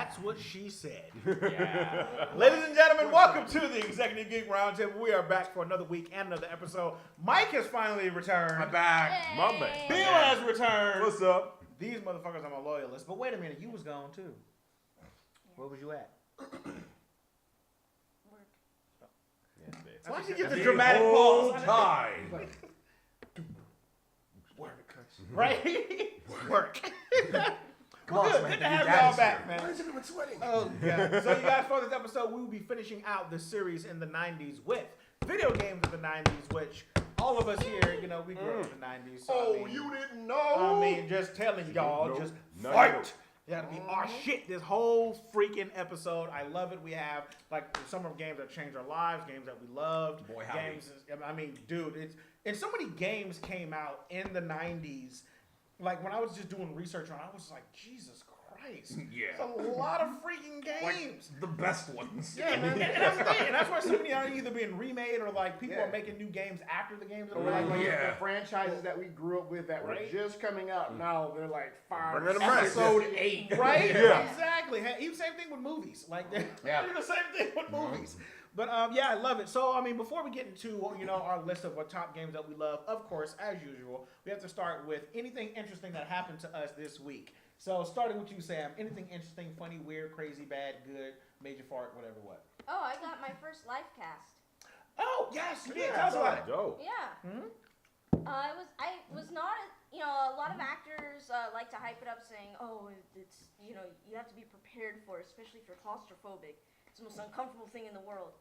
That's what she said. Yeah. Ladies and gentlemen, welcome to the Executive Geek Roundtable. We are back for another week and another episode. Mike has finally returned. I'm back. Hey. My man. Bill has returned. What's up? These motherfuckers are my loyalists. But wait a minute, you was gone too. Where was you at? Work. Why did you get the dramatic pause? Time. Work. Right? Work. Come on, Good. Samantha, Good to have your y'all daddy's back, here. man. Why is everyone sweating? Oh, God. So, you guys, for this episode, we will be finishing out the series in the 90s with video games of the 90s, which all of us here, you know, we grew up in the 90s. So, You didn't know? I mean, just telling y'all, Nope. just No, fight. That'll be our shit this whole freaking episode. I love it. We have, like, some of games that changed our lives, games that we loved. Boy, howdy. Games, I mean, dude, and so many games came out in the 90s. Like, when I was just doing research on it, I was like, Jesus Christ. Yeah. It's a lot of freaking games. Like, the best ones. Yeah, man. And that's the thing. And that's why so many are either being remade or, like, people are making new games after the games that Or are like Yeah. the franchises that we grew up with that were Right. just coming out. Now they're like Bringing them back. episode 8. Right? Yeah. Exactly. Even same thing with movies. Like, they're Yeah. the same thing with movies. But, yeah, I love it. So, I mean, before we get into, you know, our list of what top games that we love, of course, as usual, we have to start with anything interesting that happened to us this week. So, starting with you, Sam, anything interesting, funny, weird, crazy, bad, good, major fart, whatever, what? Oh, I got my first live cast. Oh, yes, you did. Yeah, Tell us about it. Dope. Yeah. Hmm? I was not, you know, a lot of actors like to hype it up saying, oh, it's, you know, you have to be prepared for it, especially if you're claustrophobic. It's the most uncomfortable thing in the world.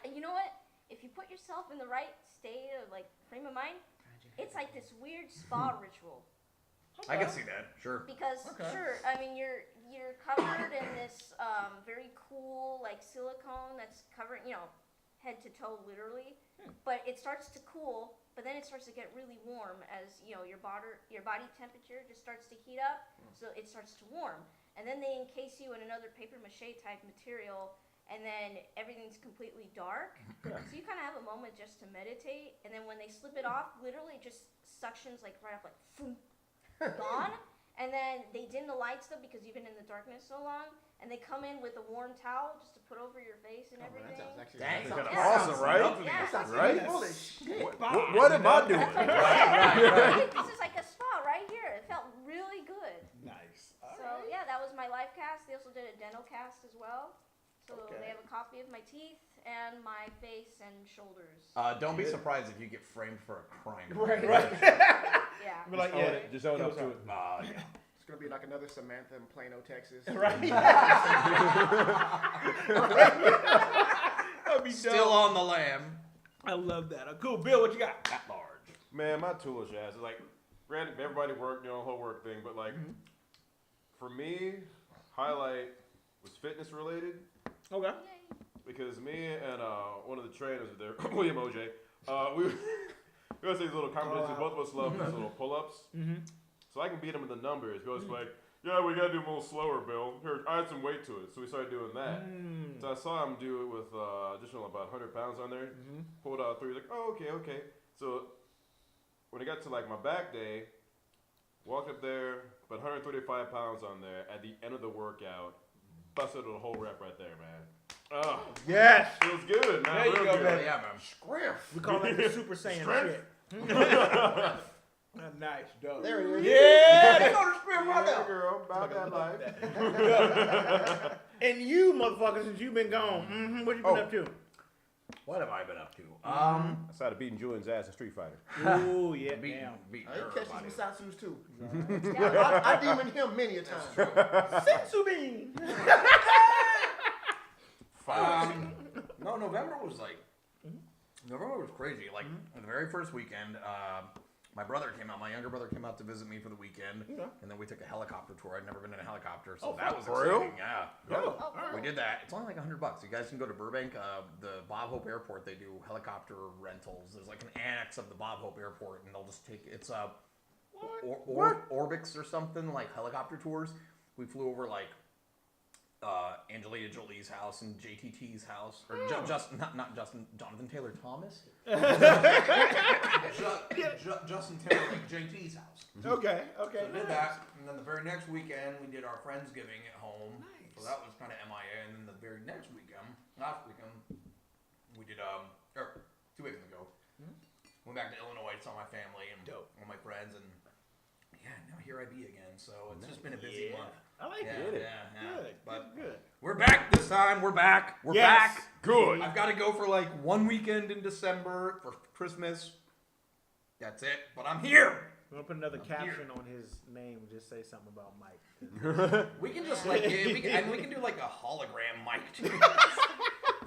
You know what? If you put yourself in the right state of, like, frame of mind, it's like this weird spa ritual. I can see that. Sure. Because Okay. sure, I mean you're covered in this very cool like silicone that's covering, you know, head to toe literally. But it starts to cool, but then it starts to get really warm as, you know, your body temperature just starts to heat up, so it starts to warm. And then they encase you in another paper mache type material, and then everything's completely dark. Yeah. So you kind of have a moment just to meditate, and then when they slip it off, literally it just suctions like right off, like phoom, gone. And then they dim the lights though because you've been in the darkness so long, and they come in with a warm towel just to put over your face and everything. That sounds actually Dang, that kind of sounds- awesome, right? Yeah. Right? Holy shit. What am I doing? Right. This is like a spa right here. It felt really good. Nice. So yeah, that was my live cast. They also did a dental cast as well. So Okay. they have a copy of my teeth and my face and shoulders. Don't be surprised if you get framed for a crime. Right. Yeah. Be like, Own yeah, it. Just own it up was to hard. it. Yeah. It's going to be like another Samantha in Plano, Texas. Right? That'd be Still dope. on the lam. I love that. Cool. Bill, what you got? At large. Man, my toolish ass is like, granted, everybody worked, you know, the whole work thing, but like, for me, highlight was fitness related Okay. Yay. because me and one of the trainers there, William OJ, we go these little competitions. Both of us love these little pull-ups, so I can beat him in the numbers. He goes like, yeah, we gotta do a little slower, Bill. Here, add some weight to it. So we started doing that. So I saw him do it with additional about 100 pounds on there. Pulled out 3. Like, oh, okay. So when it got to like my back day, walked up there, about 135 pounds on there. At the end of the workout, busted a whole rep right there, man. Oh, Yes. feels good, man. There you Real go, good. baby. Yeah, man. Griff. We call that the Super Saiyan Strength. shit. Nice, dope. There it is. Yeah. They go to spin right Yeah, now. girl, about that life. And you, motherfucker, since you've been gone, what you been up to? What have I been up to? I started beating Julian's ass in Street Fighter. Ooh, yeah, Beating I her catch body. some Satsus too. Yeah. I demon him many a time. Sensu bean. No, November was like, November was crazy. Like, the very first weekend, my younger brother came out to visit me for the weekend, and then we took a helicopter tour. I'd never been in a helicopter, so that was for real? exciting. Yeah. Oh, We did that. It's only like $100. You guys can go to Burbank, the Bob Hope Airport. They do helicopter rentals. There's like an annex of the Bob Hope Airport, and they'll just take it's Orbix or something, like helicopter tours. We flew over like Angelina Jolie's house and JTT's house, or not Justin, Jonathan Taylor Thomas. Justin Timberlake JT's house. Okay. So we did that, and then the very next weekend we did our Friendsgiving at home. Nice. So that was kind of MIA, and then the very next weekend, last weekend, we did or 2 weekends ago, went back to Illinois, saw my family and all my friends, and yeah, now here I be again. So it's just been a busy month. I like Yeah, it. yeah. Good. But Good. we're back this time. We're back. We're Yes. back. Good. I've got to go for like 1 weekend in December for Christmas. That's it. But I'm here. We're gonna put another caption on his name. Just say something about Mike. We can just like we can do like a hologram mic too.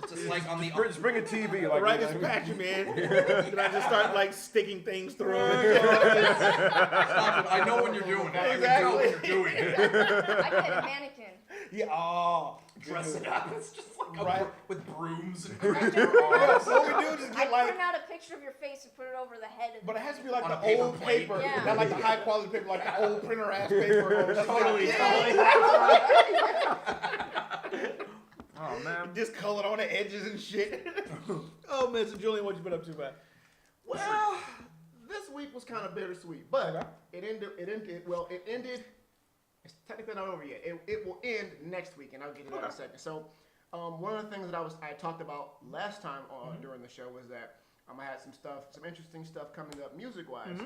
It's just like on the Just bring a TV. Like, Right as patch, man. Can I just start like sticking things through it? I know when you're doing it. Exactly. I can tell when you're doing it. I get a mannequin. Yeah. Oh. Dress it up. It's just like Right. with brooms and What we do is just I get like. print out a picture of your face and put it over the head of But it has to be like On a the paper old plate. paper, Yeah. not like the high quality paper, like the old printer ass paper. Totally. Oh man. Just colored on the edges and shit. Oh man, so Julian, what you been up to, man? Well, this week was kind of bittersweet, but it ended. It's technically not over yet. It will end next week, and I'll get to that in a second. So, one of the things that I talked about last time during the show was that I had some interesting stuff coming up music-wise.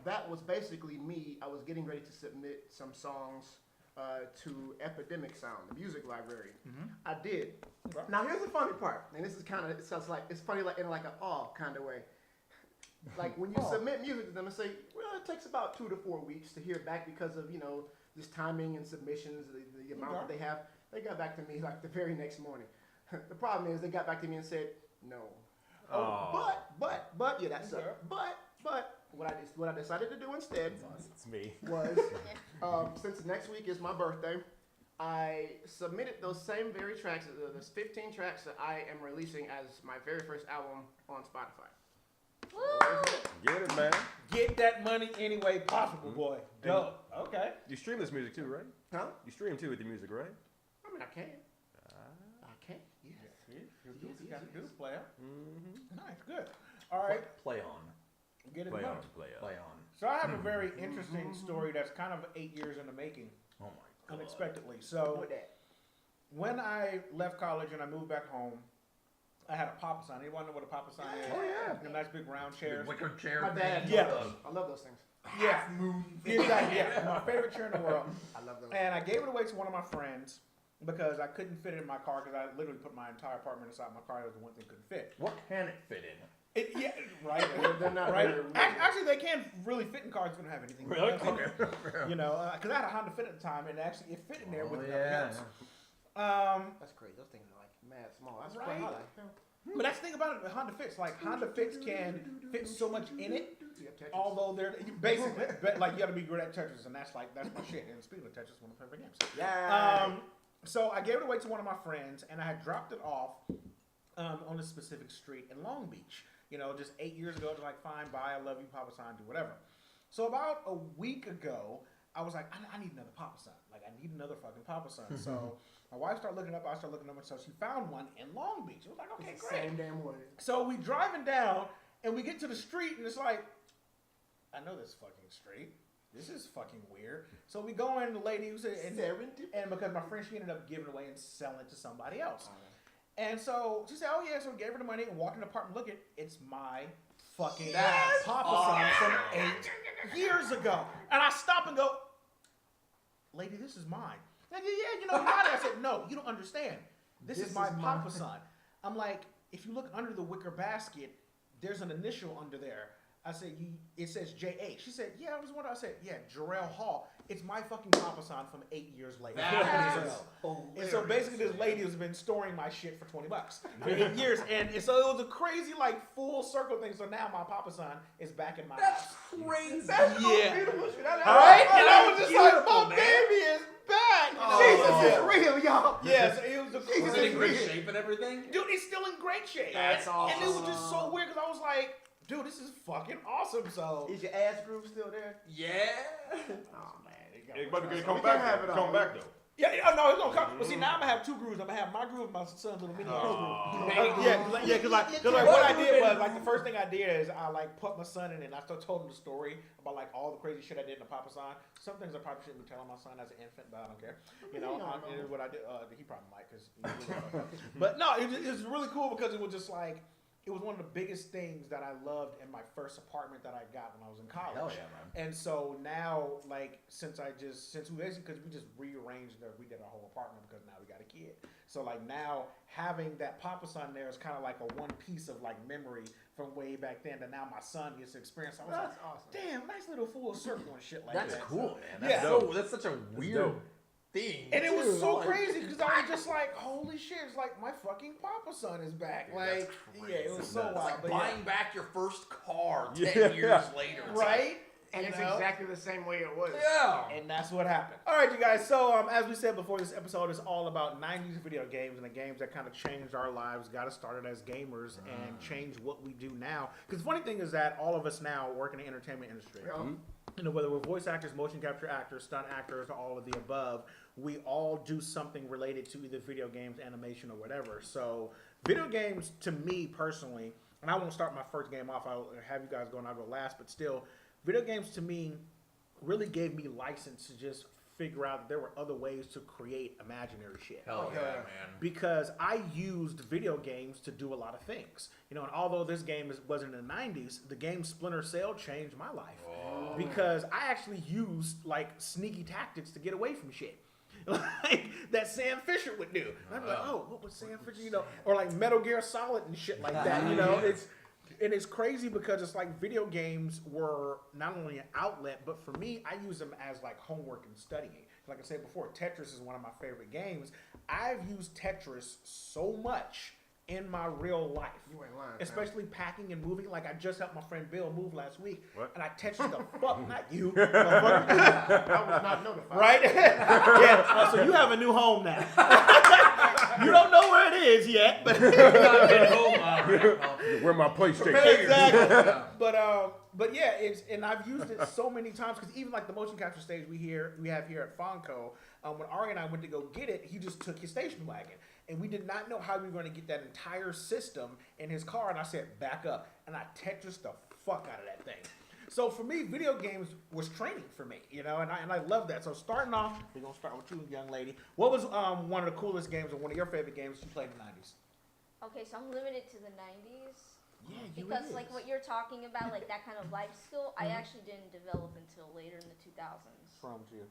That was basically me. I was getting ready to submit some songs to Epidemic Sound, the music library. I did. Okay. Now here's the funny part, and this is kind of it sounds like it's funny like in like an awe kind of way. Like when you submit music to them and say, well, it takes about 2 to 4 weeks to hear back because of this timing and submissions, the amount that they have. They got back to me like the very next morning. The problem is they got back to me and said no. But yeah, that's but what I decided to do instead It's me. was since next week is my birthday, I submitted those same very tracks, those 15 tracks that I am releasing as my very first album on Spotify. Get it, man. Get that money any way possible, boy. Dope. Okay. You stream this music too, right? Huh? You stream too with your music, right? I mean, I can. I can. Yes. You got to do, player. Mm-hmm. Nice, good. All right, Play on. get it Play done. on, play on. Play on. So I have a very interesting story that's kind of 8 years in the making, Oh my god. unexpectedly. So With that. when I left college and I moved back home, I had a papa sign. Anyone know what a papa sign is? Oh, yeah. The nice big round chairs. Wicker chair. My dad. Yeah. I love those things. Yeah. Half moon. Exactly. Yeah, my favorite chair in the world. I love those. And I gave it away to one of my friends because I couldn't fit it in my car because I literally put my entire apartment inside my car. That was the one thing couldn't fit. What can it fit in? Yeah, right. They're not right. very- Actually, they can't really fit in cars. They don't have anything. Really? Okay. You know, because I had a Honda Fit at the time, and actually it fit in there with nothing else. That's crazy. Those things are like mad small. That's Right. quite high. But that's the thing about it with Honda Fits. Like Honda Fits can fit so much in it, although they're basically like you got to be good at Tetris, and that's my shit. And speaking of Tetris, one of my favorite games. Yeah. So I gave it away to one of my friends, and I had dropped it off on a specific street in Long Beach. You know, just 8 years ago, it was like, fine, bye, I love you, Papa Sign, do whatever. So about a week ago, I was like, I need another Papa Sign. Like, I need another fucking Papa Sign. So my wife started looking up, I started looking up, and so she found one in Long Beach. It was like, okay, It's the great. same damn way. So we driving down, and we get to the street, and it's like, I know this fucking street. This is fucking weird. So we go in, the lady who said, and because my friend, she ended up giving it away and selling it to somebody else. And so she said, oh yeah, so we gave her the money and walked in the apartment, look, it's my fucking Papa Sign from 8 years ago. And I stop and go, lady, this is mine. Like, yeah, you know, got it. I said, no, you don't understand. This is my Papa Sign. I'm like, if you look under the wicker basket, there's an initial under there. I said, it says J.A. She said, yeah, I was wondering. I said, yeah, Jarrell Hall. It's my fucking Papa Sign from 8 years later. And so basically this lady has been storing my shit for $20 for 8 years. And so it was a crazy, like, full circle thing. So now my Papa Sign is back in my house. Crazy. Yeah. Beautiful shit. Right? And I was just like, Beautiful, my man. baby is back. Jesus is real, y'all. Yeah, so it was a Was it in great crazy. shape and everything? Dude, it's still in great shape. That's And it was just so weird because I was like, dude, this is fucking awesome. So Is your ass groove still there? Yeah. Oh man. Hey, but We come can't back. have it all. Come back though. Yeah, no, it's gonna come. But see, now I'm gonna have two grooves. I'm gonna have my groove and my son's little mini groove. Because what I did was like the first thing I did is I like put my son in it. And I still told him the story about like all the crazy shit I did in the Papa San. Some things I probably shouldn't be telling my son as an infant, but I don't care. You know, it is what I did. He probably might, but no, it's really cool because it was just like. It was one of the biggest things that I loved in my first apartment that I got when I was in college. Hell yeah, man. And so now, like, because we just rearranged we did our whole apartment because now we got a kid. So like now having that Papa Son there is kind of like a one piece of like memory from way back then that now my son gets to experience. I was That's awesome. Damn, nice little full circle and shit like that. That's cool, man. That's such a weird dope. thing. And it was so crazy because I was just like, holy shit, it's like my fucking Papa Son is back. Like, yeah, it was so wild. It's like but buying back your first car 10 years later. It's right? And it's exactly the same way it was. Yeah. And that's what happened. All right, you guys. So, as we said before, this episode is all about 90s video games and the games that kind of changed our lives, got us started as gamers, and changed what we do now. Because the funny thing is that all of us now work in the entertainment industry. You know, whether we're voice actors, motion capture actors, stunt actors, all of the above, we all do something related to either video games, animation, or whatever. So, video games, to me personally, and I won't start my first game off. I'll have you guys go and I'll go last, but still, video games to me really gave me license to just figure out that there were other ways to create imaginary shit. Hell yeah, man. Because I used video games to do a lot of things. You know, and although this game wasn't in the 90s, the game Splinter Cell changed my life. Oh. Because I actually used like sneaky tactics to get away from shit. Like that Sam Fisher would do. And I'm like, oh, what was Sam Fisher? You know, or like Metal Gear Solid and shit like that. You know, it's crazy because it's like video games were not only an outlet, but for me, I use them as like homework and studying. Like I said before, Tetris is one of my favorite games. I've used Tetris so much in my real life. You ain't lying. Especially packing and moving. Like I just helped my friend Bill move last week. What? And I Tetris the fuck, not you. I was not notified. Right? Yeah. So you have a new home now. You don't know where it is yet, but Where my PlayStation? exactly. But yeah, and I've used it so many times because even like the motion capture stage we have here at Fonco, when Ari and I went to go get it, he just took his station wagon, and we did not know how we were going to get that entire system in his car. And I said, back up, and I Tetris the fuck out of that thing. So for me, video games was training for me, you know, and I love that. So starting off, we're gonna start with you, young lady. What was one of the coolest games or one of your favorite games you played in the 90s? Okay, so I'm limited to the 90s. Yeah, because like what you're talking about, like that kind of life skill, I actually didn't develop until later in the 2000s. From you.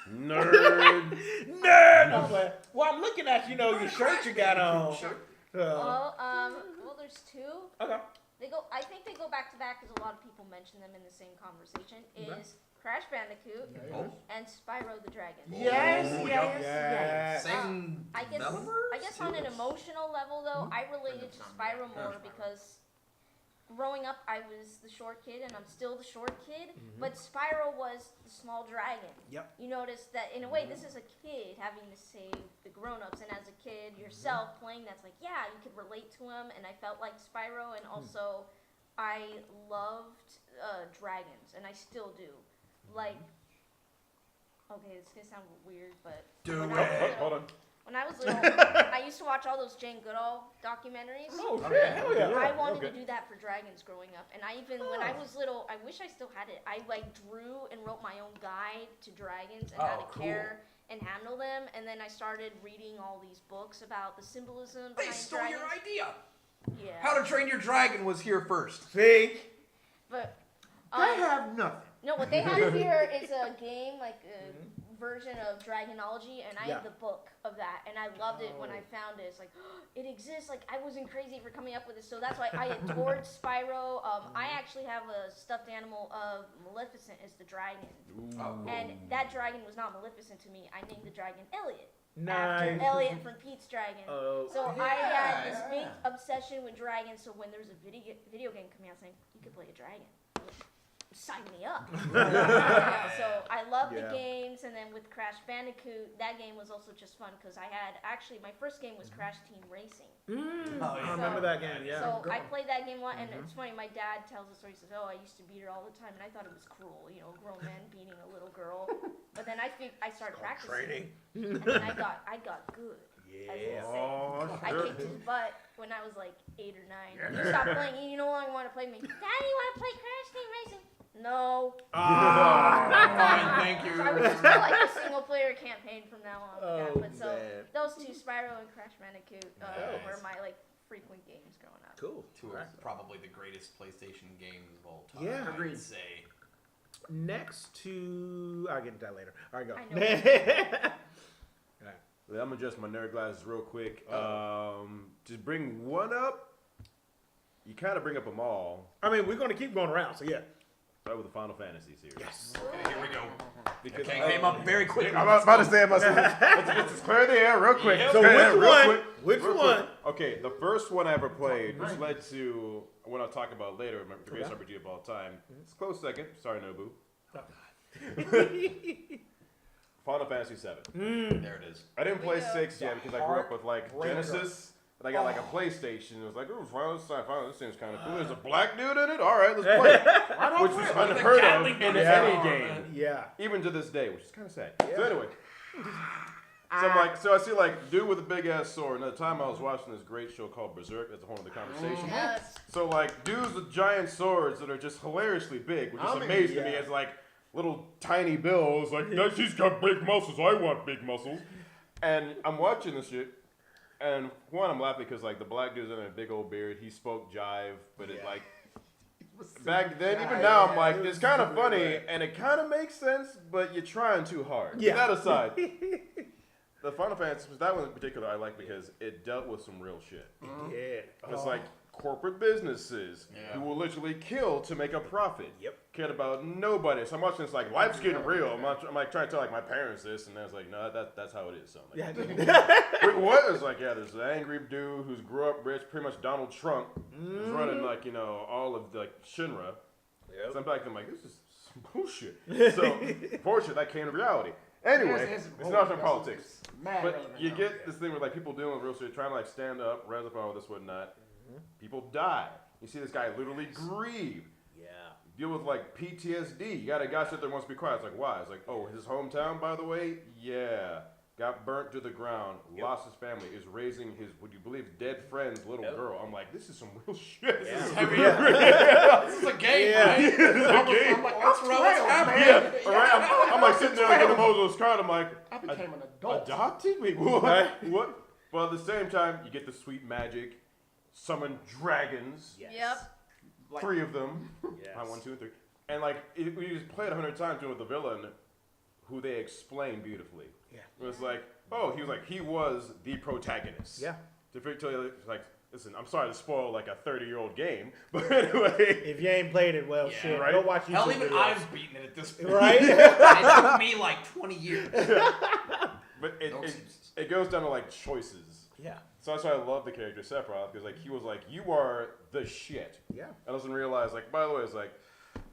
Nerd. Nerd. Well, I'm looking at your shirt you got on. Well, there's two. Okay. I think they go back to back because a lot of people mention them in the same conversation. Is Crash Bandicoot and Spyro the Dragon. Yes. Same I guess on an emotional level though, I related to Spyro more because growing up I was the short kid and I'm still the short kid, but Spyro was the small dragon. Yep. You notice that in a way this is a kid having to save the grown-ups, and as a kid yourself playing that's like, yeah, you could relate to him, and I felt like Spyro, and also I loved dragons, and I still do. Like, okay, it's gonna sound weird, but Hold on. when I was little, I used to watch all those Jane Goodall documentaries. Oh shit! Hell yeah! I wanted to do that for dragons growing up, and when I was little, I wish I still had it. I like drew and wrote my own guide to dragons and how to care and handle them, and then I started reading all these books about the symbolism behind They stole dragons. your idea. Yeah. How to Train Your Dragon was here first. See? But They have nothing. no, what they have here is a game, like a version of Dragonology, and I have the book of that, and I loved it when I found it. It's like, it exists. Like, I wasn't crazy for coming up with it, so that's why I adored Spyro. I actually have a stuffed animal of Maleficent as the dragon. And that dragon was not Maleficent to me. I named the dragon Elliot. Nice. After Elliot from Pete's Dragon. So yeah, I had this big obsession with dragons, so when there's a video game coming out saying, you could play a dragon. sign me up. So I love the Yeah. games, and then with Crash Bandicoot, that game was also just fun because I had actually my first game was Crash Team Racing. I remember that game. Yeah. So I played that game a lot, and it's funny. My dad tells the story. He says, "Oh, I used to beat her all the time, and I thought it was cruel. You know, grown men beating a little girl." But then I started practicing, and then I got good. Yeah. I kicked his butt when I was like 8 or 9. You stop playing. You no longer want to play me. Daddy, you want to play Crash Team Racing? No. Fine, thank you. So I would just do like a single player campaign from now on. But so man. those two, Spyro and Crash Bandicoot, were my like frequent games growing up. Cool. Two of probably the greatest PlayStation games of all time. Yeah. I would say. Next to, I'll get into that later. All right, go. I know. I'm gonna adjust my nerd glasses real quick. Just bring one up. You kind of bring up them all. I mean, we're going to keep going around, so yeah. Start with the Final Fantasy series. Yes. Okay, here we go. Because Okay, came up very quickly. I'm about to say, let's just clear the air real quick. Yep. So Clear the air which real one? quick, Which real one? quick. Okay, the first one I ever played, which led to what I'll talk about later, the greatest RPG of all time. It's a close second. Sorry, Nobu. Final Fantasy VII. There it is. I didn't play We go. 6 yet because I grew up with like Genesis. And I got like a PlayStation. It was like, oh, Final, this seems kind of cool. There's a black dude in it? All right, let's play it. Which was unheard of in any game. Yeah. Even to this day, which is kind of sad. So anyway. So I see like dude with a big ass sword. And at the time I was watching this great show called Berserk. That's a whole other conversation. Yes. So like dudes with giant swords that are just hilariously big, which is amazing to me as like little tiny bills. Like, no, she's got big muscles. I want big muscles. And I'm watching this shit. And one, I'm laughing because like the black dude's in a big old beard. He spoke jive, but it like back then, even now, I'm like, it's kind of funny and it kind of makes sense, but you're trying too hard. Yeah. That aside, the Final Fantasy, that one in particular, I like because it dealt with some real shit. Yeah. It's like corporate businesses who will literally kill to make a profit. Yep. Cared about nobody. So I'm watching this like life's getting real. I'm like trying to tell like my parents this, and I was like, no, that's how it is. So I'm like, wait, what? It's like, yeah, there's an angry dude who's grew up rich, pretty much Donald Trump, who's running like all of like Shinra. Yep. So I'm like, this is some bullshit. So fortunately, that came to reality. Anyway, it's not in politics. But you get this thing where like people dealing with real shit, trying to like stand up, rise up all this, whatnot. People die. You see this guy literally grieve. Yeah. Deal with like PTSD. You got a guy sit there wants to be quiet. It's like, why? It's like, oh, his hometown, by the way, yeah, got burnt to the ground, lost his family, is raising his, would you believe, dead friend's little girl. I'm like, this is some real shit. Yeah. This is heavy. This is a game, right? This is a game. I'm like, what's happening? Yeah, right. I'm like sitting there like in the Moses card. I'm like, I became an adult. adopted? Wait, what? What? But at the same time, you get the sweet magic. Summon dragons. Yes. Yep. Like, 3 of them. Yes. 1, 2, and 3. And like we just played 100 times with the villain, who they explain beautifully. Yeah. It was like, he was the protagonist. Yeah. To tell you, like, listen, I'm sorry to spoil like a 30-year-old game, but anyway. If you ain't played it, well, shit, right? go watch YouTube Hell, even videos. I've beaten it at this point. Right? It took me like 20 years. But it goes down to like choices. Yeah. So that's why I love the character Sephiroth, because like he was like, you are the shit. Yeah. I doesn't realize, like, by the way, it's like,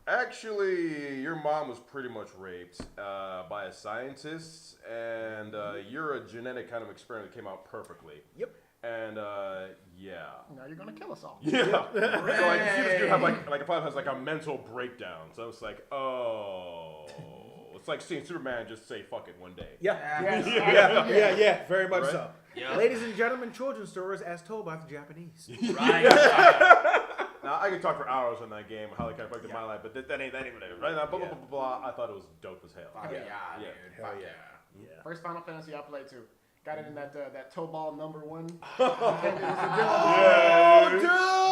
actually, your mom was pretty much raped by a scientist, and you're a genetic kind of experiment that came out perfectly. Yep. And yeah. now you're gonna kill us all. Yeah. So like, you see this dude have like a probably has like a mental breakdown. So it's like, oh, it's like seeing Superman just say fuck it one day. Yeah. Yes. Yeah. Very much Right? so. Yeah. Ladies and gentlemen, children's stories as told by the Japanese. Right. Now I could talk for hours on that game, how it kind of affected my life, but that ain't what it is. Right now, blah blah blah blah. I thought it was dope as hell. Fuck Yeah. yeah, dude. Hell Fuck yeah. yeah. Yeah. First Final Fantasy I played too. Got it in that toe ball number 1. Yeah.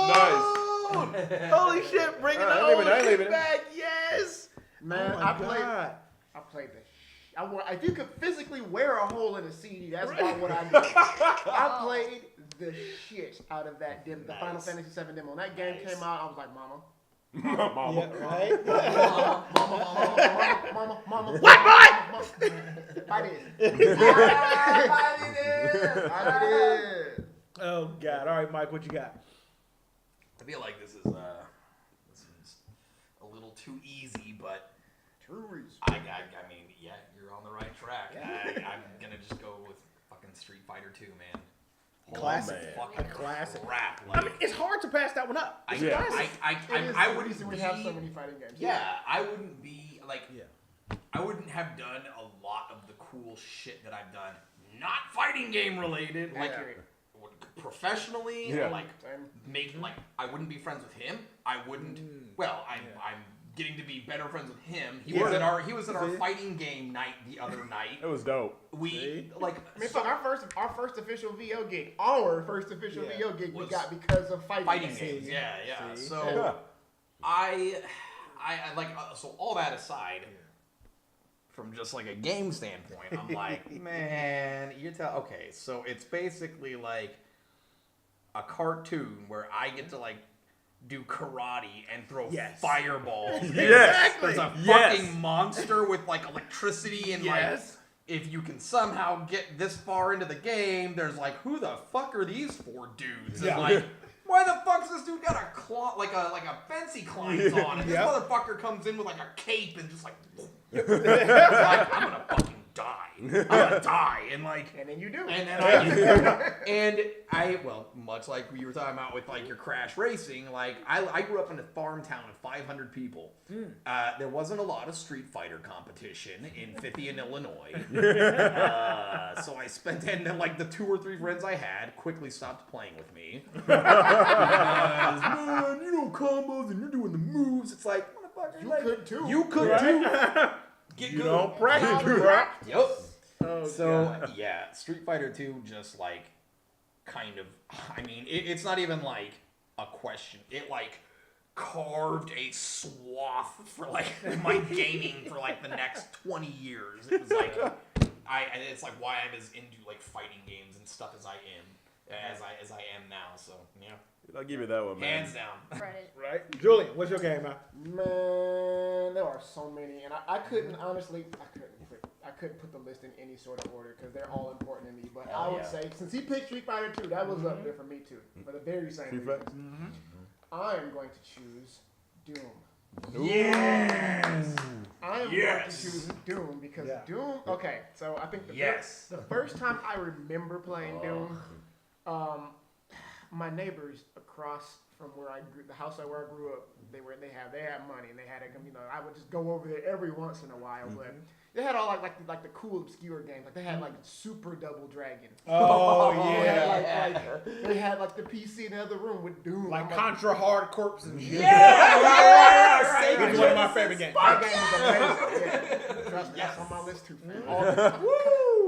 Nice. Holy shit, bringing the I ain't old leaving it, I ain't shit leaving it. back, yes! Man, Oh my I played God. the if you could physically wear a hole in a CD, that's about what I did. I played the shit out of that demo, the Final Fantasy VII demo. When that game came out, I was like, Mama. Mama. Yeah, right? Mama. What, boy? I did. I did. Oh, God. All right, Mike, what you got? I feel like this is a little too easy, but True reason. I mean, yeah, you're on the right track. I'm gonna just go with fucking Street Fighter 2, man. Classic. Fucking A classic. crap. I mean, it's hard to pass that one up. I It wouldn't is the reason we be, have so many fighting games. Yeah, I wouldn't be like. Yeah. I wouldn't have done a lot of the cool shit that I've done, not fighting game related, like professionally, Yeah. like I wouldn't be friends with him. I wouldn't. Well, I'm getting to be better friends with him. He was at our fighting game night the other night. It was dope. We like. I mean, fuck, our first official VO gig, VO gig we got because of fighting games. Yeah. See? So Yeah. I like so all that aside. From just like a game standpoint, I'm like, man, okay, so it's basically like a cartoon where I get to like do karate and throw fireballs. Exactly. There's a fucking monster with like electricity and like if you can somehow get this far into the game, there's like, who the fuck are these 4 dudes? And like, why the fuck's this dude got a claw like a fence he climbs on, and this motherfucker comes in with like a cape and just like, like I'm gonna fucking die. I'm gonna die, and then you do. And then well, much like you were talking about with like your Crash Racing, like I grew up in a farm town of 500 people. There wasn't a lot of Street Fighter competition in 50 Illinois. So I spent, and then like the 2 or 3 friends I had quickly stopped playing with me. Because, man, you know combos and you're doing the moves. It's like, motherfucker, You could too. You could too. Get You good. don't practice, bro. Yep. Oh, So God. yeah, Street Fighter 2 just like kind of. I mean, it's not even like a question. It like carved a swath for like my gaming for like the next 20 years. It was like it's like why I'm as into like fighting games and stuff as I am now. So yeah, I'll give you that one, man. hands down. Reddit. Right, Julian, what's your game, man? Man, there are so many, and I couldn't honestly, I couldn't put the list in any sort of order because they're all important to me. But I would say, since he picked Street Fighter 2, that was up there for me too, for the very same reasons. I am going to choose Doom. Yes. I am going to choose Doom because Doom. Okay, so I think the first time I remember playing Doom, my neighbors across from where the house where I grew up, they had money and they had I would just go over there every once in a while, but they had all like the cool obscure games. Like they had like Super Double Dragon. Oh yeah. They had like the PC in the other room with Doom. Like Contra Hard Corps and shit. Right. It's one of my favorite games. That game is amazing. Trust me, that's on my list too.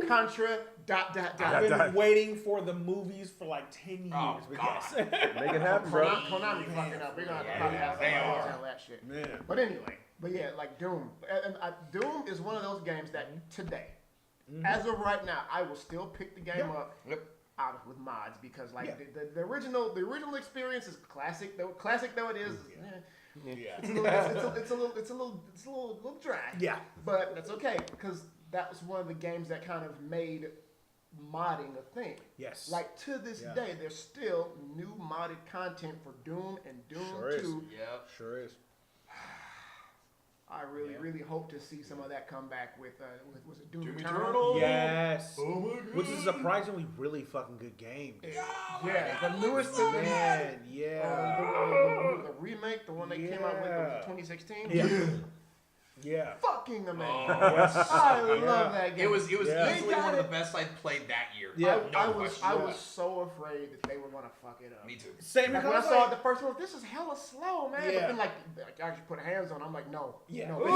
Contra. I've been waiting for the movies for like 10 years. Oh, God. Make it happen, bro. Konami fucking up. We're gonna have to probably have somebody tell that shit. Man. But anyway, like Doom. And Doom is one of those games that today, as of right now, I will still pick the game up out with mods because like the original experience is classic though it is. It's a little dry. Yeah, but that's okay because that was one of the games that kind of made modding a thing. Yes. Like to this day, there's still new modded content for Doom and Doom 2. Yep. Sure is. I really hope to see some of that come back with was it Doom Eternal? Eternal? Yes. Oh my God. Which is a surprisingly really fucking good game. Dude. Yeah, the newest of them. Man, The remake, the one they came out with in 2016. Yeah. Fucking amazing. Yes. I love that game. It was easily one of the best I'd played that year. Yeah. I was so afraid that they were gonna fuck it up. Me too. Same Like when I saw it the first one, this is hella slow, man. Yeah. But then like I actually put hands on it, I'm like, no. Yeah. No. They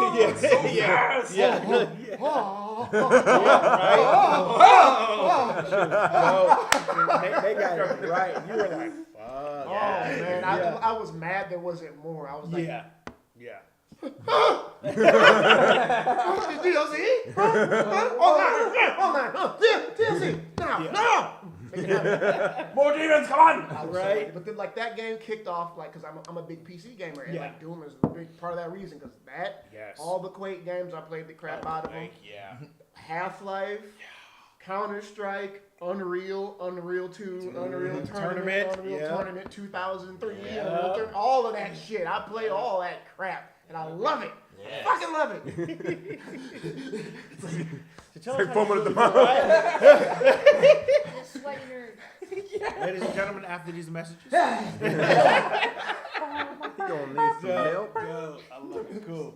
got it right. You were like, fuck. Oh man, I was mad there wasn't more. I was like, Yeah. DLC? DLC! No! More demons, come on! Right. But then, like, that game kicked off, like, because I'm a big PC gamer, and, like, Doom is a big part of that reason, because all the Quake games, I played the crap out of them. Yeah. Half-Life, Counter-Strike, Unreal 2, Unreal Tournament, Unreal Tournament 2003, Yeah. Unreal Tournament, all of that shit. I play all that crap, and I love it. Yes. I fucking love it. Like foaming at the mouth. The sweaty nerd. Ladies and gentlemen, after these messages. He gonna need some milk. Yo, I love it. Cool.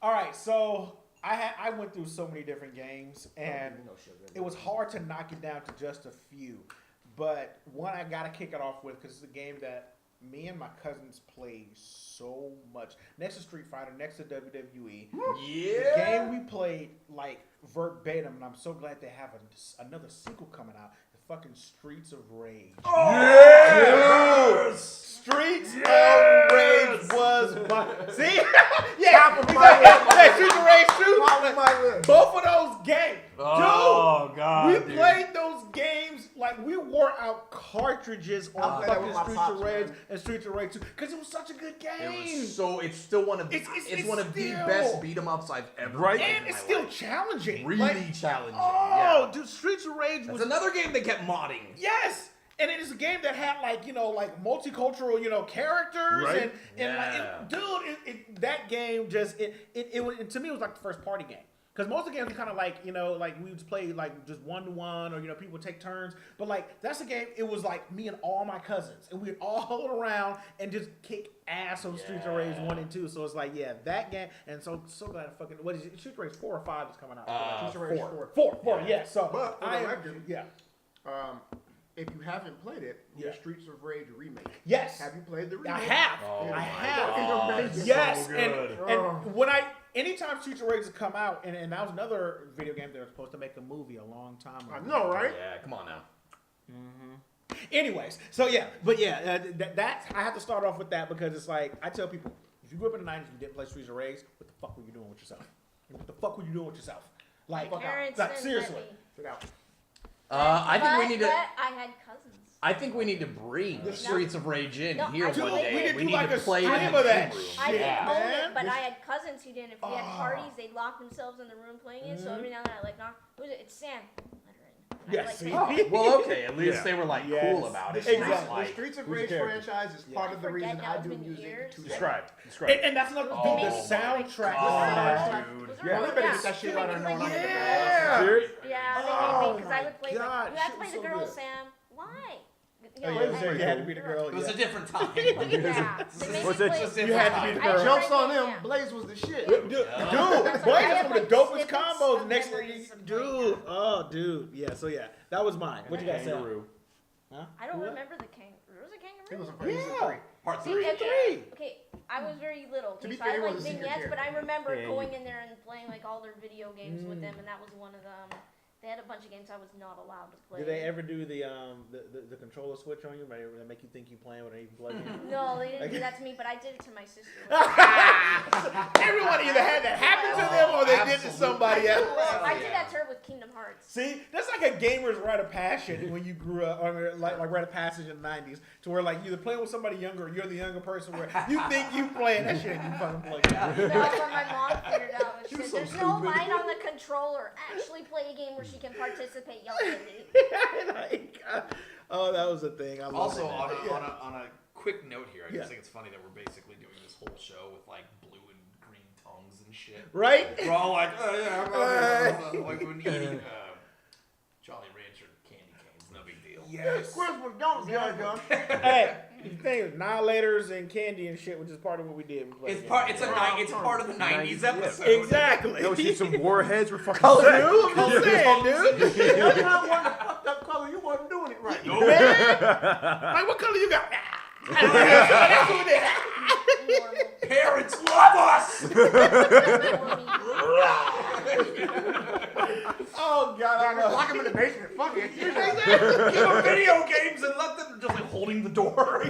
All right, so I went through so many different games, and it was hard to knock it down to just a few. But one I gotta kick it off with because it's a game that me and my cousins played so much. Next to Street Fighter, next to WWE. The game we played like verbatim, and I'm so glad they have another sequel coming out. The fucking Streets of Rage. Streets of Rage was my see. Yeah, Streets of Rage 2. Both of those games, Oh, God, We dude. played those games like we wore out cartridges on played that with fucking my Streets of pops, Rage man. and Streets of Rage 2 because it was such a good game. It's still one of It's one of the still- best beat 'em ups I've ever Right. played And in it's my still life. challenging. Really Like, challenging. oh, Yeah. dude, Streets of Rage That's was another game they kept modding. yes. And it is a game that had like multicultural characters Right. and Yeah. like that game just it was to me it was like the first party game. Because most of the games are kind of like, we would just play like just 1-to-1 or, people would take turns. But like, that's a game, it was like me and all my cousins. And we'd all hold around and just kick ass on Streets of Rage 1 and 2. So it's like, yeah, that game. And so glad I fucking, what is it? Streets of Rage 4 or 5 is coming out. Streets of Rage 4, yeah. So, But for the I am, record, yeah. If you haven't played it, Yeah. the Streets of Rage remake. Yes. Have you played the remake? I have. Oh I my have. God, it's Yes, so and good. when anytime Streets of Rage has come out, and that was another video game they were supposed to make a movie a long time ago. I know, right? Yeah, come on now. Anyways, so yeah, but yeah, that's I have to start off with that because it's like I tell people, if you grew up in the 90s and you didn't play Streets of Rage, what the fuck were you doing with yourself? What the fuck were you doing with yourself? Like, Parents like didn't seriously. let me. Sit out. I think we need to. But I had cousins. I think we need to bring No. Streets of Rage in No, here I one didn't. day. We need to do need like to a play it stream in the of that game room. shit. I didn't Yeah. own man. it, but I had cousins who didn't. If we had Oh. parties, they'd lock themselves in the room playing it. So every now and then I like, who's it? It's Sam. Let her in. And Yeah, I'd, like, see? play- Oh, well, okay. At least Yeah. they were like Yes. cool about it. Exactly. Not The like, Streets of who's the Rage character? franchise is part of the Forget reason now, I it's do been music years. to Describe. And that's another Oh, dude, the my soundtrack. God, Was dude. there Yeah, one? we better get that shit out of there. Yeah. Serious? Yeah, they Oh made me because I would play. my God, Like, you have shit to play was the so girl, good. Sam. Why? Oh, yeah, you had to be the girl. It was yeah. a different time. Yeah. They made What's me it- play- just You had to be the I girl. Jokes on tried them. it, Blaze was the shit. Dude, That's Blaze why I is have, one of the like, dopest snippets combos of next to memories of dude. playing Oh, dude. Yeah, so yeah. That was mine. What you guys say? Kangaroo. Huh? I don't What? remember the kangaroo. Was it He was kangaroo? a crazy Yeah. Part See, 3. at Three. Okay, I was very little. To be So fair, I he like was a secret vignettes, but I character. remember Yeah, going in there and playing like all their video games with them, and that was one of them. They had a bunch of games I was not allowed to play. Did they ever do the controller switch on you? They make you think you playing when they even plug in? No, they didn't do that to me, but I did it to my sister. Everyone either had that happen to them or they did it to somebody else. I did that to her with Kingdom Hearts. See, that's like a gamer's rite of passion when you grew up, or like rite of passage in the 90s, to where like you're playing with somebody younger, or you're the younger person, where you think you playing that shit and you fucking play. That's what my mom figured out. She You're said, so "There's no stupid." line on the controller. Actually, play a game where she can participate." Y'all lady. Like, oh, that was a thing. I love Also, it. on a quick note here, I Yeah. just think it's funny that we're basically doing this whole show with like blue and green tongues and shit. Right? We're all like, oh yeah, I'm like when eating Jolly Rancher candy canes, no big deal. Yes. Christmas, don't judge us. Hey, the thing is, annihilators and candy and shit, which is part of what we did. We played It's games. part. It's part of the 90s episode. Exactly. Yo, see some warheads. We're fucking Dude, set. I'm saying, dude. You're not one that fucked up color. You wasn't doing it right. Like, what color you got? That's what it is. Normal. Parents love us. Oh God, I know. Lock him in the basement. Fuck it. Give them video games and let them just like holding the door.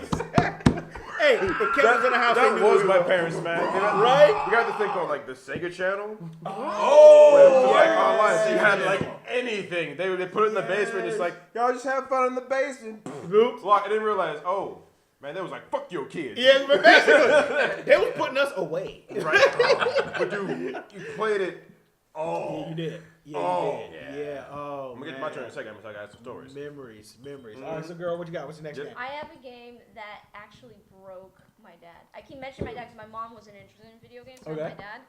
Hey, the kid was in the house. That they knew was we my were- parents, man. Right? You got to think on like the Sega Channel. Oh, Like online, so you had like anything. They put it in the basement. It's like y'all just have fun in the basement. Oops. Lock. I didn't realize. Oh, man, they was like fuck your kids. Yeah, but basically, they was putting us away. Right. But you played it Oh. Yeah, you did. Yeah, Oh. you did. Yeah. Oh, I'm gonna get to my turn in a second. I'm gonna tell you guys some stories. Memories. All right, so girl, what you got? What's the next game? I have a game that actually broke my dad. I keep mentioning my dad because my mom wasn't interested in video games. So Okay. my dad.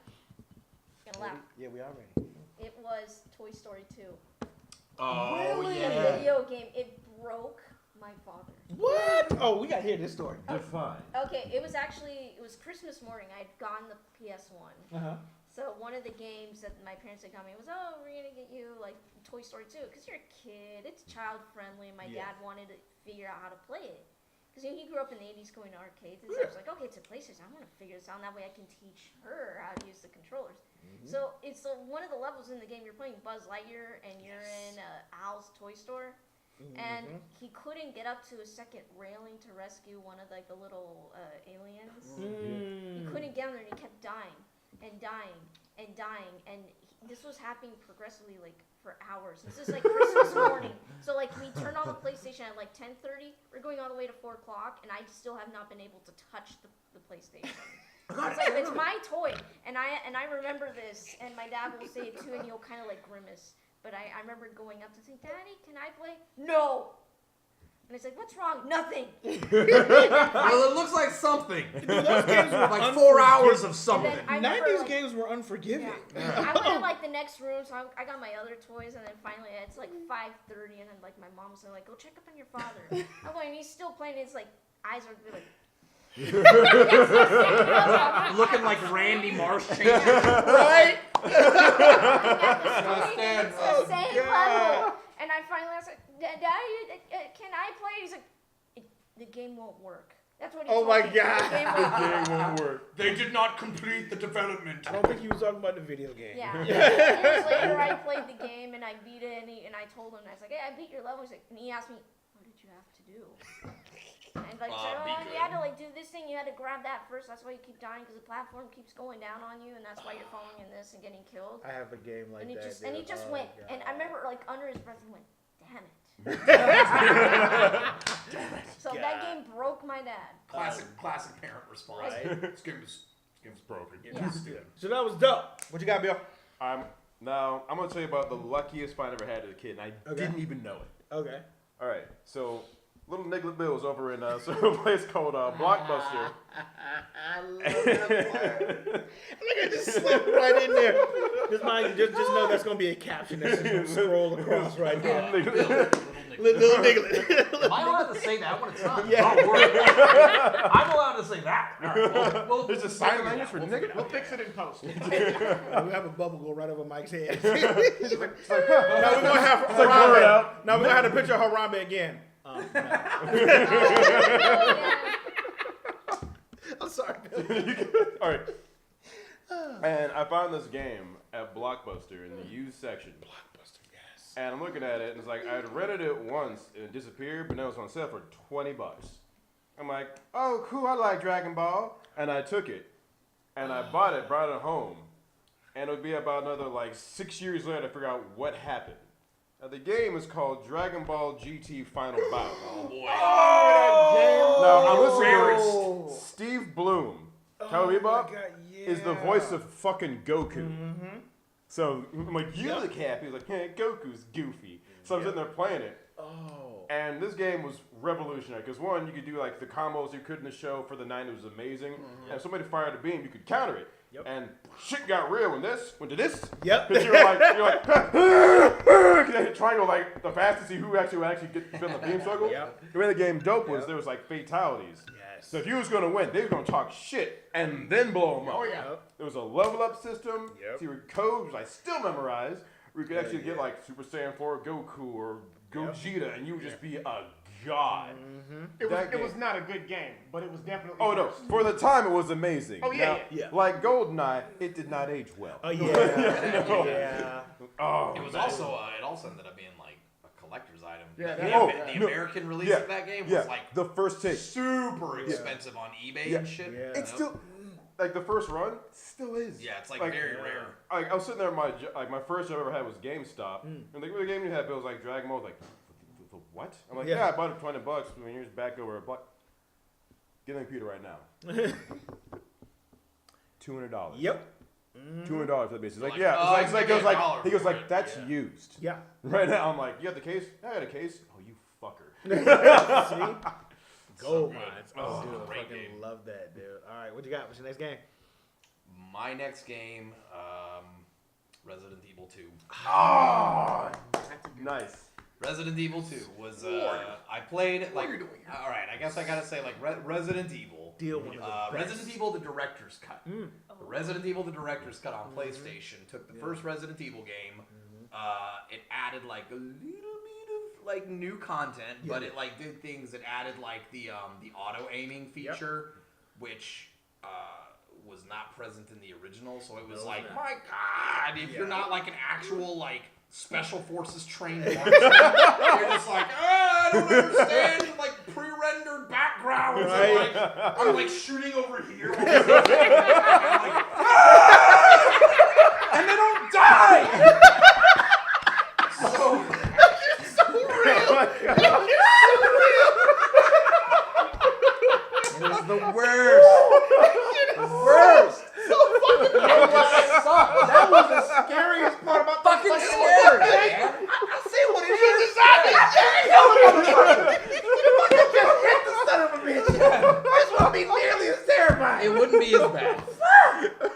Gonna laugh. Yeah, we are ready. It was Toy Story 2. Oh, Really? A yeah. video game. It broke my father. What? Oh, we gotta hear this story. Define. Okay, it was Christmas morning. I'd gotten the PS1. Uh-huh. So one of the games that my parents had got me was, oh, we're gonna get you like Toy Story 2 because you're a kid. It's child friendly. And my dad wanted to figure out how to play it because he grew up in the 80s going to arcades. And so I was like, okay, it's a PlayStation. I'm gonna figure this out. And that way I can teach her how to use the controllers. So it's one of the levels in the game. You're playing Buzz Lightyear and you're in Al's toy store. And he couldn't get up to a second railing to rescue one of like the little aliens. He couldn't get on there and he kept dying and dying and dying. And this was happening progressively like for hours. This is like Christmas morning. So like we turned on the PlayStation at like 10:30. We're going all the way to 4 o'clock and I still have not been able to touch the PlayStation. It's like, it's my toy. And I remember this and my dad will say it too and he'll kind of like grimace. But I remember going up to say, Daddy, can I play? No. And he's like, what's wrong? Nothing. Well, it looks like something. Those games were Like 4 hours of something. I remember, 90s like, games were unforgiving. I went in like the next room, so I got my other toys, and then finally it's like 5:30, and then like my mom was like, go check up on your father. I'm going, he's still playing. His like eyes are like. Looking like Randy Marsh changing. Right? It's the same level. And I finally was like, Daddy, can I play? He's like, the game won't work. That's what he told me. God. The game Won't work. They did not complete the development. I don't think he was talking about the video game. Yeah. Years later, I played the game and I beat it, and I told him, I was like, hey, I beat your level. He's like, and he asked me, what did you have to do? And like, you had to like do this thing. You had to grab that first. That's why you keep dying because the platform keeps going down on you, and that's why you're falling in this and getting killed. I have a game like And he that. just went. God. And I remember like under his breath, he went, "Damn it." So that game broke my dad. Classic parent response. Right. This game is broken. Yeah. So that was dope. What you got, Bill? Now I'm gonna tell you about the luckiest find I ever had as a kid, and I didn't even know it. Okay. All right, so little Nigglet Bill's over in a place called Blockbuster. I love that word. Look at this slip right in there. Just know that's gonna be a caption that's just gonna scroll across right there. Little Nigglet. Am I allowed to say that when it's not? Yeah. Oh, word. I'm allowed to say that. All right, well, There's a sign language for nigga. We'll fix it in post. We have a bubble go right over Mike's head. Now we're gonna have Harambe. Now we're gonna have a picture of Harambe again. No. I'm sorry. All right. And I found this game at Blockbuster in the used section. Blockbuster, yes. And I'm looking at it, and it's like I'd rented it once and it disappeared, but now it's on sale for $20. I'm like, oh, cool, I like Dragon Ball. And I took it, and I brought it home. And it would be about another like 6 years later to figure out what happened. Now, the game is called Dragon Ball GT Final Bout. Oh boy. Now, I'm Rarest. listening to Steve Bloom. Cowboy Bebop is the voice of fucking Goku. Mm-hmm. So I'm like, you're the cap. He's like, hey, Goku's goofy. So I'm sitting there playing it. Oh. And this game was revolutionary because one, you could do like the combos you could in the show for the 90s was amazing. And if somebody fired a beam, you could counter it. Yep. And shit got real when this went to this. Yep. Because you're like, trying to like the fast to see who actually get the beam circle. Yep. The way the game dope was there was like fatalities. Yes. So if you was gonna win, they was gonna talk shit and then blow them up. Oh, yeah. There was a level up system. Yep. See, codes I still memorize. Where you could actually get like Super Saiyan 4 Goku or Gogeta, and you would just be a god. It was not a good game, but it was definitely. Oh no! first. For the time, it was amazing. Oh, yeah, Now, yeah. Like GoldenEye, it did not age well. Oh yeah. Yeah. Oh, It was man. also it also ended up being like a collector's item. Yeah, The no. American release Yeah. of that game Yeah, was like the first take. super expensive on eBay Yeah. and shit. Yeah. It's still like the first run still is. Yeah, it's like Like, very rare. Like I was sitting there, my first job I ever had was GameStop, and like what game you had, Bill was like Dragon Ball, was like the what? I'm like, yeah, I bought it for $20 when years back over a block. Get on the computer right now. $200. Yep. $200 for the base. He's like, Like, yeah. oh, It's like, give me $1 he goes for like, it. that's Yeah. used. Yeah. Right now, I'm like, you got the case? Yeah, I got a case. Oh, you fucker. See? Gold good. mines. Oh, Dude, I great fucking game. love that, dude. All right, what you got? What's your next game? My next game, Resident Evil 2. Oh, nice. Resident Evil 2 was, I played, like, What are you doing here? all right, I guess I gotta say, like, Resident Evil. Deal one of the best. Resident Evil, the director's cut. The Resident Evil, the director's cut on PlayStation took the first Resident Evil game. It added like a little bit of like new content, but it like did things. It added like the auto aiming feature, which was not present in the original. So it was like, my God, if you're not like an actual like special forces trained marksman, you're just like, I don't understand like pre-rendered backgrounds. Right. And, I'm like shooting over here. And they don't die. So it was the worst. The worst. That was the scariest part about Fucking scary, man. I see what it is. Hit the son of a bitch. This wouldn't be nearly as terrifying. It wouldn't be as bad.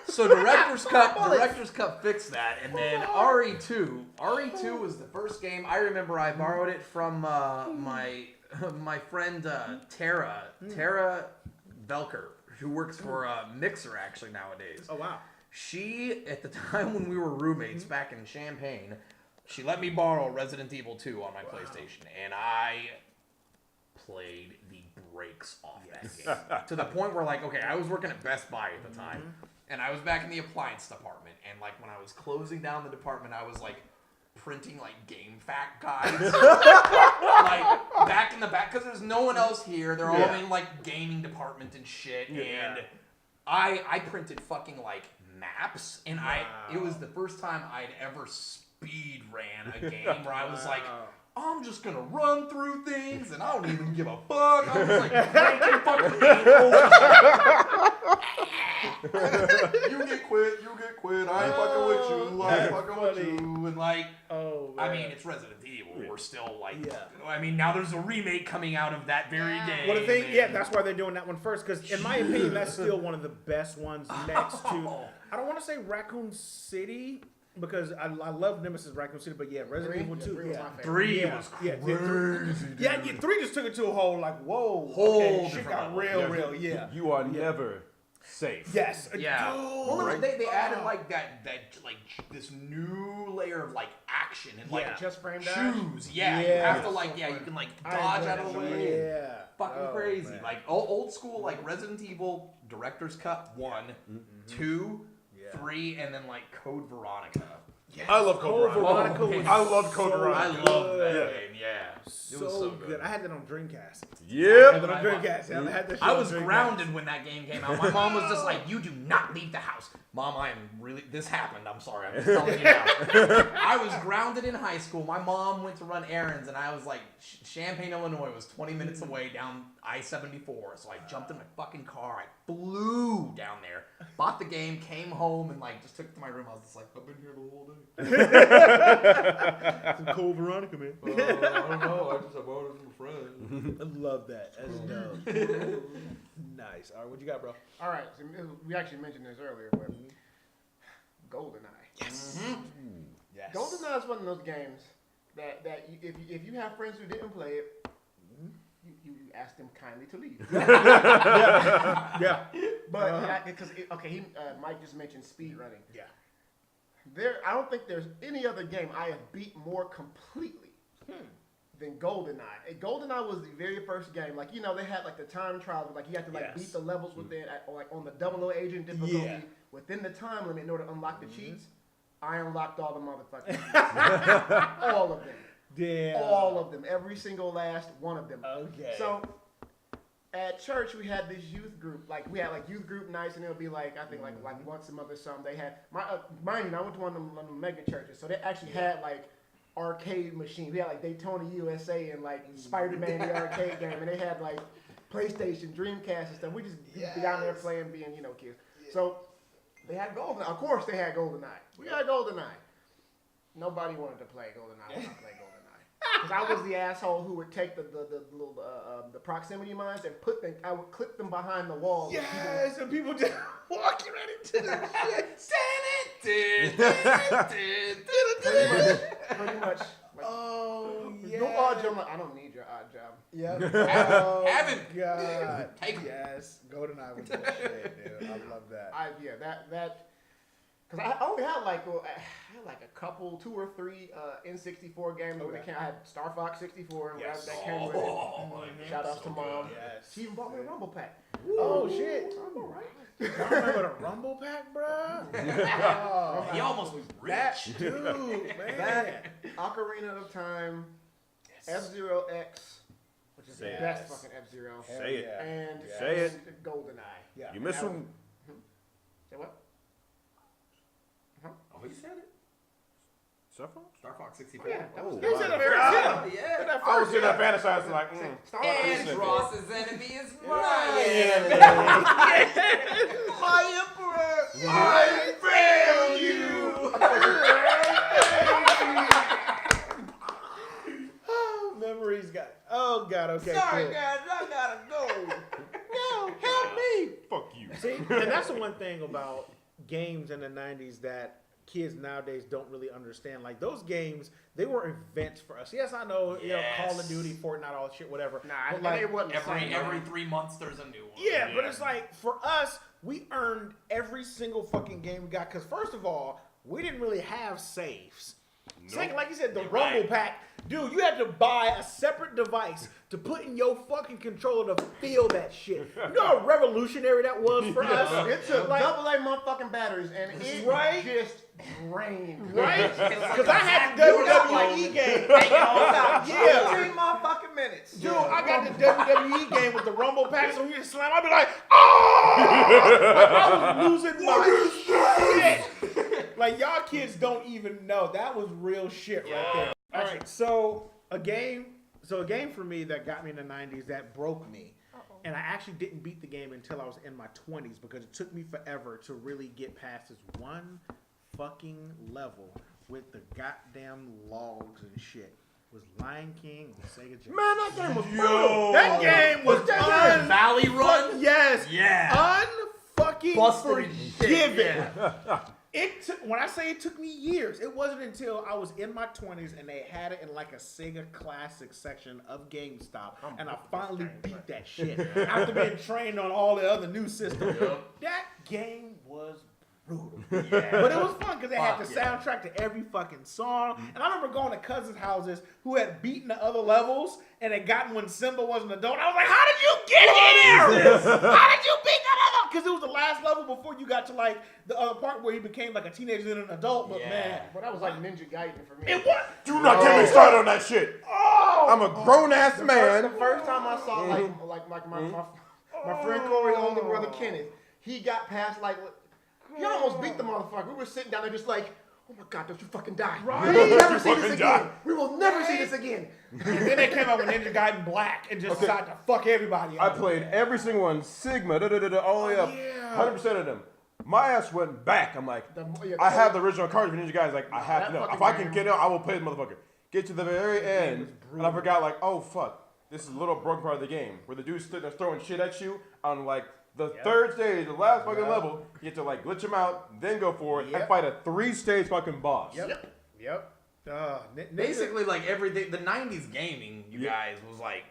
So director's cut fixed that, and then RE2 was the first game I remember. I borrowed it from my friend Tara Velker, who works for Mixer actually nowadays. Oh, wow. She, at the time when we were roommates back in Champaign, she let me borrow Resident Evil 2 on my PlayStation, and I played the brakes off that game. To the point where, like, okay, I was working at Best Buy at the time, and I was back in the appliance department, and, like, when I was closing down the department, I was, like, printing, like, game fact guides. Like, back in the back, because there's no one else here. They're all in, like, gaming department and shit, and I printed fucking, like, maps, and it was the first time I'd ever speed ran a game where I was like, I'm just gonna run through things and I don't even give a fuck. I was like cranking fucking you get quit, I ain't fucking with you, I ain't fucking with you. And like, I mean, it's Resident Evil. We're still like, I mean, now there's a remake coming out of that very day. Well, the thing, that's why they're doing that one first, because in my opinion, that's still one of the best ones next to, I don't want to say Raccoon City, because I love Nemesis Raccoon City, but Resident Evil 2, 3 was crazy. 3 just took it to a whole, like, whoa, Whole shit different got level. real, You are never safe. Yes. Yeah. Dude. Well, they added like that like this new layer of like action and like Just frame dash. shoes. Yeah, you have to like you can like dodge out of the way. Yeah. Fucking crazy. Man. Like old school like Resident Evil Director's Cut 1, 2, 3, and then like Code Veronica. Yes. I love Code Veronica. was I love Code so Veronica. I love that game. Yeah, it So was so good. I had that on Dreamcast. Yep. I had that shit I on was Dreamcast. grounded when that game came out. My mom was just like, "You do not leave the house." Mom, I am really. This happened. I'm sorry. I'm just telling you now. I was grounded in high school. My mom went to run errands, and I was like, Champaign, Illinois was 20 minutes away down I-74. So I jumped in my fucking car. I flew down there, bought the game, came home, and like just took it to my room. I was just like, I've been here the whole day. Some Code Veronica, man. I don't know. I borrowed it from a friend. I love that. That's dope. Nice. All right, what you got, bro? All right, so we actually mentioned this earlier, but GoldenEye. Yes. Yes. GoldenEye is one of those games that if you have friends who didn't play it, you ask them kindly to leave. Yeah. But because Mike just mentioned speed running. Yeah. I don't think there's any other game I have beat more completely than GoldenEye. GoldenEye was the very first game. Like, you know, they had like the time trials, like you had to like beat the levels within, like on the 00 agent difficulty within the time limit in order to unlock the cheats. I unlocked all the motherfucking cheats. All of them. Damn. All of them. Every single last one of them. Okay. So at church we had this youth group. Like we had like youth group nights, and it'll be like I think like once a month or something. They had mind you, I went to one of them mega churches, so they actually had like arcade machines. We had like Daytona USA and like Spider-Man the arcade game, and they had like PlayStation, Dreamcast and stuff. We just be down there playing, being kids. So They had GoldenEye. Of course, they had GoldenEye. We had GoldenEye. Nobody wanted to play GoldenEye when I played GoldenEye. Because I was the asshole who would take the little the proximity mines and I would clip them behind the wall. Yes, and people just walking right into the shit. Pretty much. Oh, yeah. No odd job. I'm like, I don't need your odd job. Yep. Have it. God. Take it. Yes. GoldenEye was that shit, dude. I love that. That. Because I only had like a couple, 2 or 3 N64 games. Okay. I had Star Fox 64 and Yes. that came with it. Shout outs to Mom. Yes. She even bought me a Rumble Pack. Oh, shit. I'm all right. Y'all remember the Rumble Pack, bro? Oh, He almost was that rich. dude, man. That Ocarina of Time, F-Zero X, which is Say the it. best fucking F-Zero, Hell Say it. yeah. and Say it. GoldenEye. Yeah. You missed one. Say what? Oh, he said it. Star Fox? Star Fox 64. Oh, yeah, that was Oh, He was in the wow. very Yeah. beginning. Yeah. I was in that fantasizing like, Star Fox. And Ross's enemy is mine. My emperor, I fail you. Oh, memories got. Oh God. Okay. Sorry, cool. guys, I gotta go. No, help me. fuck you. See, and that's the one thing about games in the 90s that kids nowadays don't really understand. Like those games, they were events for us. Yes, I know, you know, Call of Yes. Duty, Fortnite, all that shit, whatever. Nah, but like, like, it wasn't the same. Every 3 months there's a new one. yeah, but it's like for us, we earned every single fucking game we got. Because first of all, we didn't really have saves. Second, like you said, the You're Rumble right. Pack, dude, you had to buy a separate device to put in your fucking controller to feel that shit. You know how revolutionary that was for us? It took Like- double A motherfucking batteries and it Right? just drained. Right? It's like Because I had the a Zap WWE game. Yeah. 15 motherfucking minutes. Dude, I got the WWE game with the Rumble Pack, so we just slam. I'd be like, oh! Like, I was losing my shit. Like, y'all kids don't even know. That was real shit right there. All right, so a game for me that got me in the 90s that broke me. And I actually didn't beat the game until I was in my 20s because it took me forever to really get past this one fucking level with the goddamn logs and shit. Was Lion King on Sega Genesis. Man, that game was Yo. That game was Valley Run? Yes. Yeah. Unfucking Busted forgiven. It took, when I say it took me years, it wasn't until I was in my 20s and they had it in like a Sega Classic section of GameStop, and I finally beat that shit after being trained on all the other new systems. That game was brutal, but it was fun because they had the soundtrack to every fucking song. And I remember going to cousins' houses who had beaten the other levels and had gotten when Simba was an adult. I was like, "How did you get here? How did you beat that level?" Because it was the last level before you got to like the other part where he became like a teenager and an adult. But man, But that was like Ninja Gaiden for me. it was. Do not get me started on that shit. Oh, I'm a grown ass The man. first time I saw like my friend Corey's older brother Kenneth, he got past like he almost beat the motherfucker. We were sitting down there just like, oh my God, don't you fucking die. Right? We will never see Fucking this die. again. We will never see this again. and then they came out with Ninja Gaiden Black and just decided to fuck everybody I up. played every single one, Sigma, all the way up, yeah. 100% of them. My ass went back. I'm like, Yeah, I have the original cards for Ninja Guys. Like, I have that to know. If fucking I can game- get it, I will play this motherfucker. Get to the very end, and I forgot, like, oh, fuck. This is a little broken part of the game where the dude's sitting there throwing shit at you on, like, the third stage, the last fucking level. You have to, like, glitch him out, then go forward, and fight a 3-stage fucking boss. Yep. Basically, like everything, the 90s gaming, you guys, was like,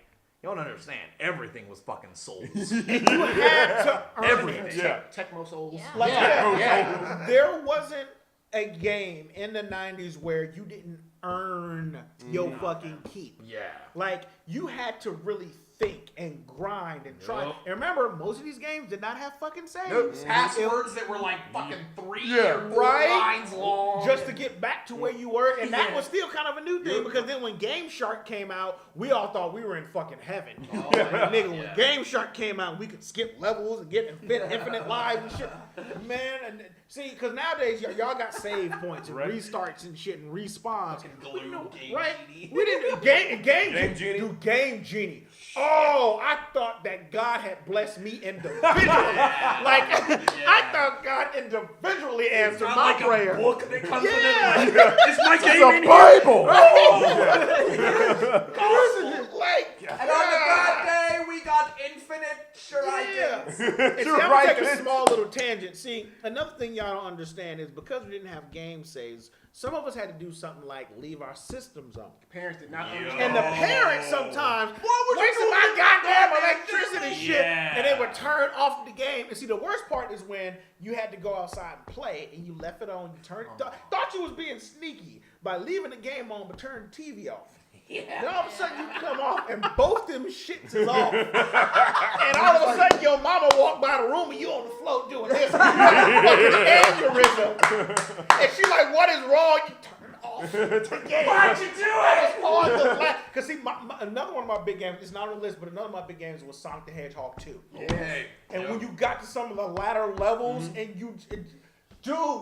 you don't understand. Everything was fucking souls. You had to earn Everything. it. Yeah. Tecmo Souls. Yeah. Like, Yeah. there wasn't a game in the 90s where you didn't earn your fucking keep. Yeah. Like, you had to really think and grind and try. Yup. And remember, most of these games did not have fucking saves. Nope. Passwords that were like fucking 3 Yeah. or 4 Right? lines long. Just to get back to where you were. And that Yeah. was still kind of a new thing because then when Game Shark came out, we all thought we were in fucking heaven. Oh, Like, nigga, when yeah. Game Shark came out, we could skip levels and get infinite lives and shit. Man, and see, because nowadays y'all got save points and Right. restarts and shit and respawns. Fucking glue, Game Right? Genie. We didn't Game Game Genie. Dude, Game Genie. Oh Oh, I thought that God had blessed me individually. I thought God individually answered my like prayer. A book that comes with it. Yeah. Is my game The in here? Bible. And on the God day, we got infinite shurikens. And see, I'm gonna take a small little tangent. See, another thing y'all don't understand is because we didn't have game saves, some of us had to do something like leave our systems on. Parents did not understand. And the parents sometimes wasting my goddamn electricity shit, Yeah. and they would turn off the game. And see, the worst part is when you had to go outside and play, and you left it on. You turned, thought you was being sneaky by leaving the game on, but turned the TV off. Yeah. Then all of a sudden you come off and both them shits is off. And all of a sudden your mama walked by the room and you on the floor doing this. Fucking aneurysm. And she like, what is wrong? You turn off the game. Why'd you do it? Because see, another one of my big games, it's not on the list, but another of my big games was Sonic the Hedgehog 2. Okay. And when you got to some of the latter levels and dude,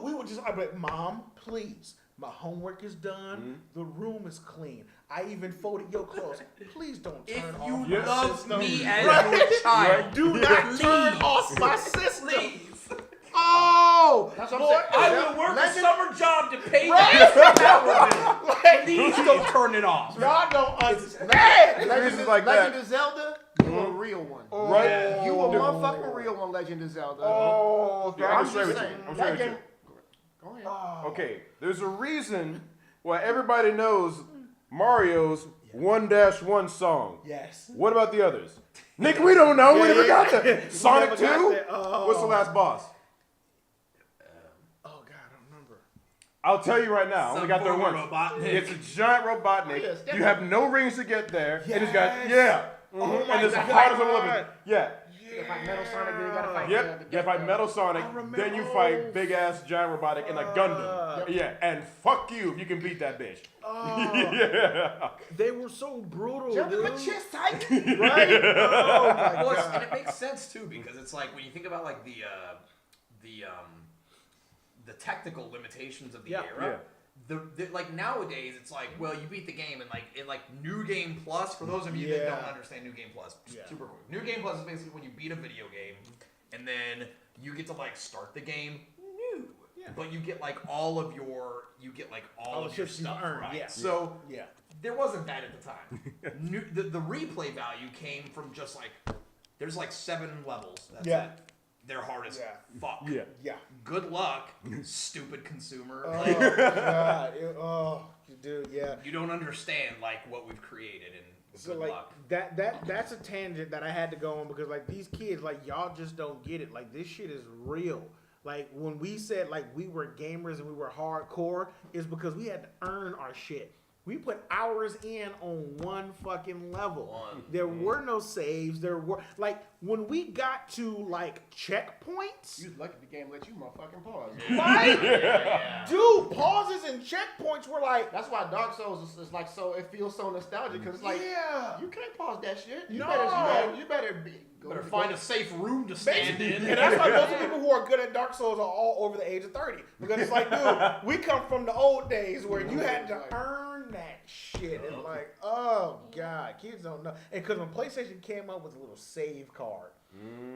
we would just, I'd be like, Mom, please. My homework is done. The room is clean. I even folded your clothes. Please don't turn off If my you love system. me as your child, Do not turn off my system. please. Oh, That's what I'm boy, saying. I will work a summer job to pay Right? that power bill. like, Please don't turn it off. y'all don't understand. Reasons like Legend that. of Zelda, you a real one. Right? Yeah. You a motherfucking real one, Legend of Zelda. Oh, Yeah, I'm I'm just straight with saying. you. I'm That straight with game. Go ahead. Okay, there's a reason why everybody knows Mario's 1-1 song. yes. What about the others? Nick, we don't know. We never got that. We Sonic never got 2? that. Oh. What's the last boss? Oh God, I don't remember. I'll tell you right now. I only got there once. Robotnik. It's a giant Robotnik. Oh, yes, You have no rings to get there. And it's got, Yes. yeah. Oh my And it's God. hard as a living. Yeah. You gotta fight Metal Sonic, then you gotta fight Yep. the You fight Metal Sonic, I remember. then you fight big ass giant robotic and a Gundam. Yeah, and fuck you if you can beat that bitch. Yeah. They were so brutal, Jump in my dude. chest, Tyke. Right? Oh my Well, God. and it makes sense too because it's like when you think about like the technical limitations of the era. The like nowadays it's like, well, you beat the game and like in like New Game Plus, for those of you that Yeah. don't understand New Game Plus, just Yeah. super quick. New Game Plus is basically when you beat a video game and then you get to like start the game new. Yeah. But you get like all of your All the of your shit you stuff, earned, right? yeah. So Yeah. there wasn't that at the time. The replay value came from just like there's like 7 levels. That's Yeah. it. They're hard as Yeah. fuck. Yeah. Yeah. Good luck, stupid consumer. Oh Like, God. Dude. Yeah. you don't understand like what we've created and So good like luck. that's a tangent that I had to go on because like these kids like y'all just don't get it. Like this shit is real. Like when we said like we were gamers and we were hardcore, is because we had to earn our shit. We put hours in on one fucking level. There were no saves. There were like when we got to like checkpoints. You was lucky the game let you motherfucking pause. Right? Yeah. Dude, pauses and checkpoints were like, That's why Dark Souls is like so. It feels so nostalgic because it's like yeah. you can't pause that shit. You No. better be. Better find a safe room to stand in. And that's why most people who are good at Dark Souls are all over the age of 30. Because it's like, dude, we come from the old days where you had to earn that shit. And like, oh, God, kids don't know. And because when PlayStation came up with a little save card,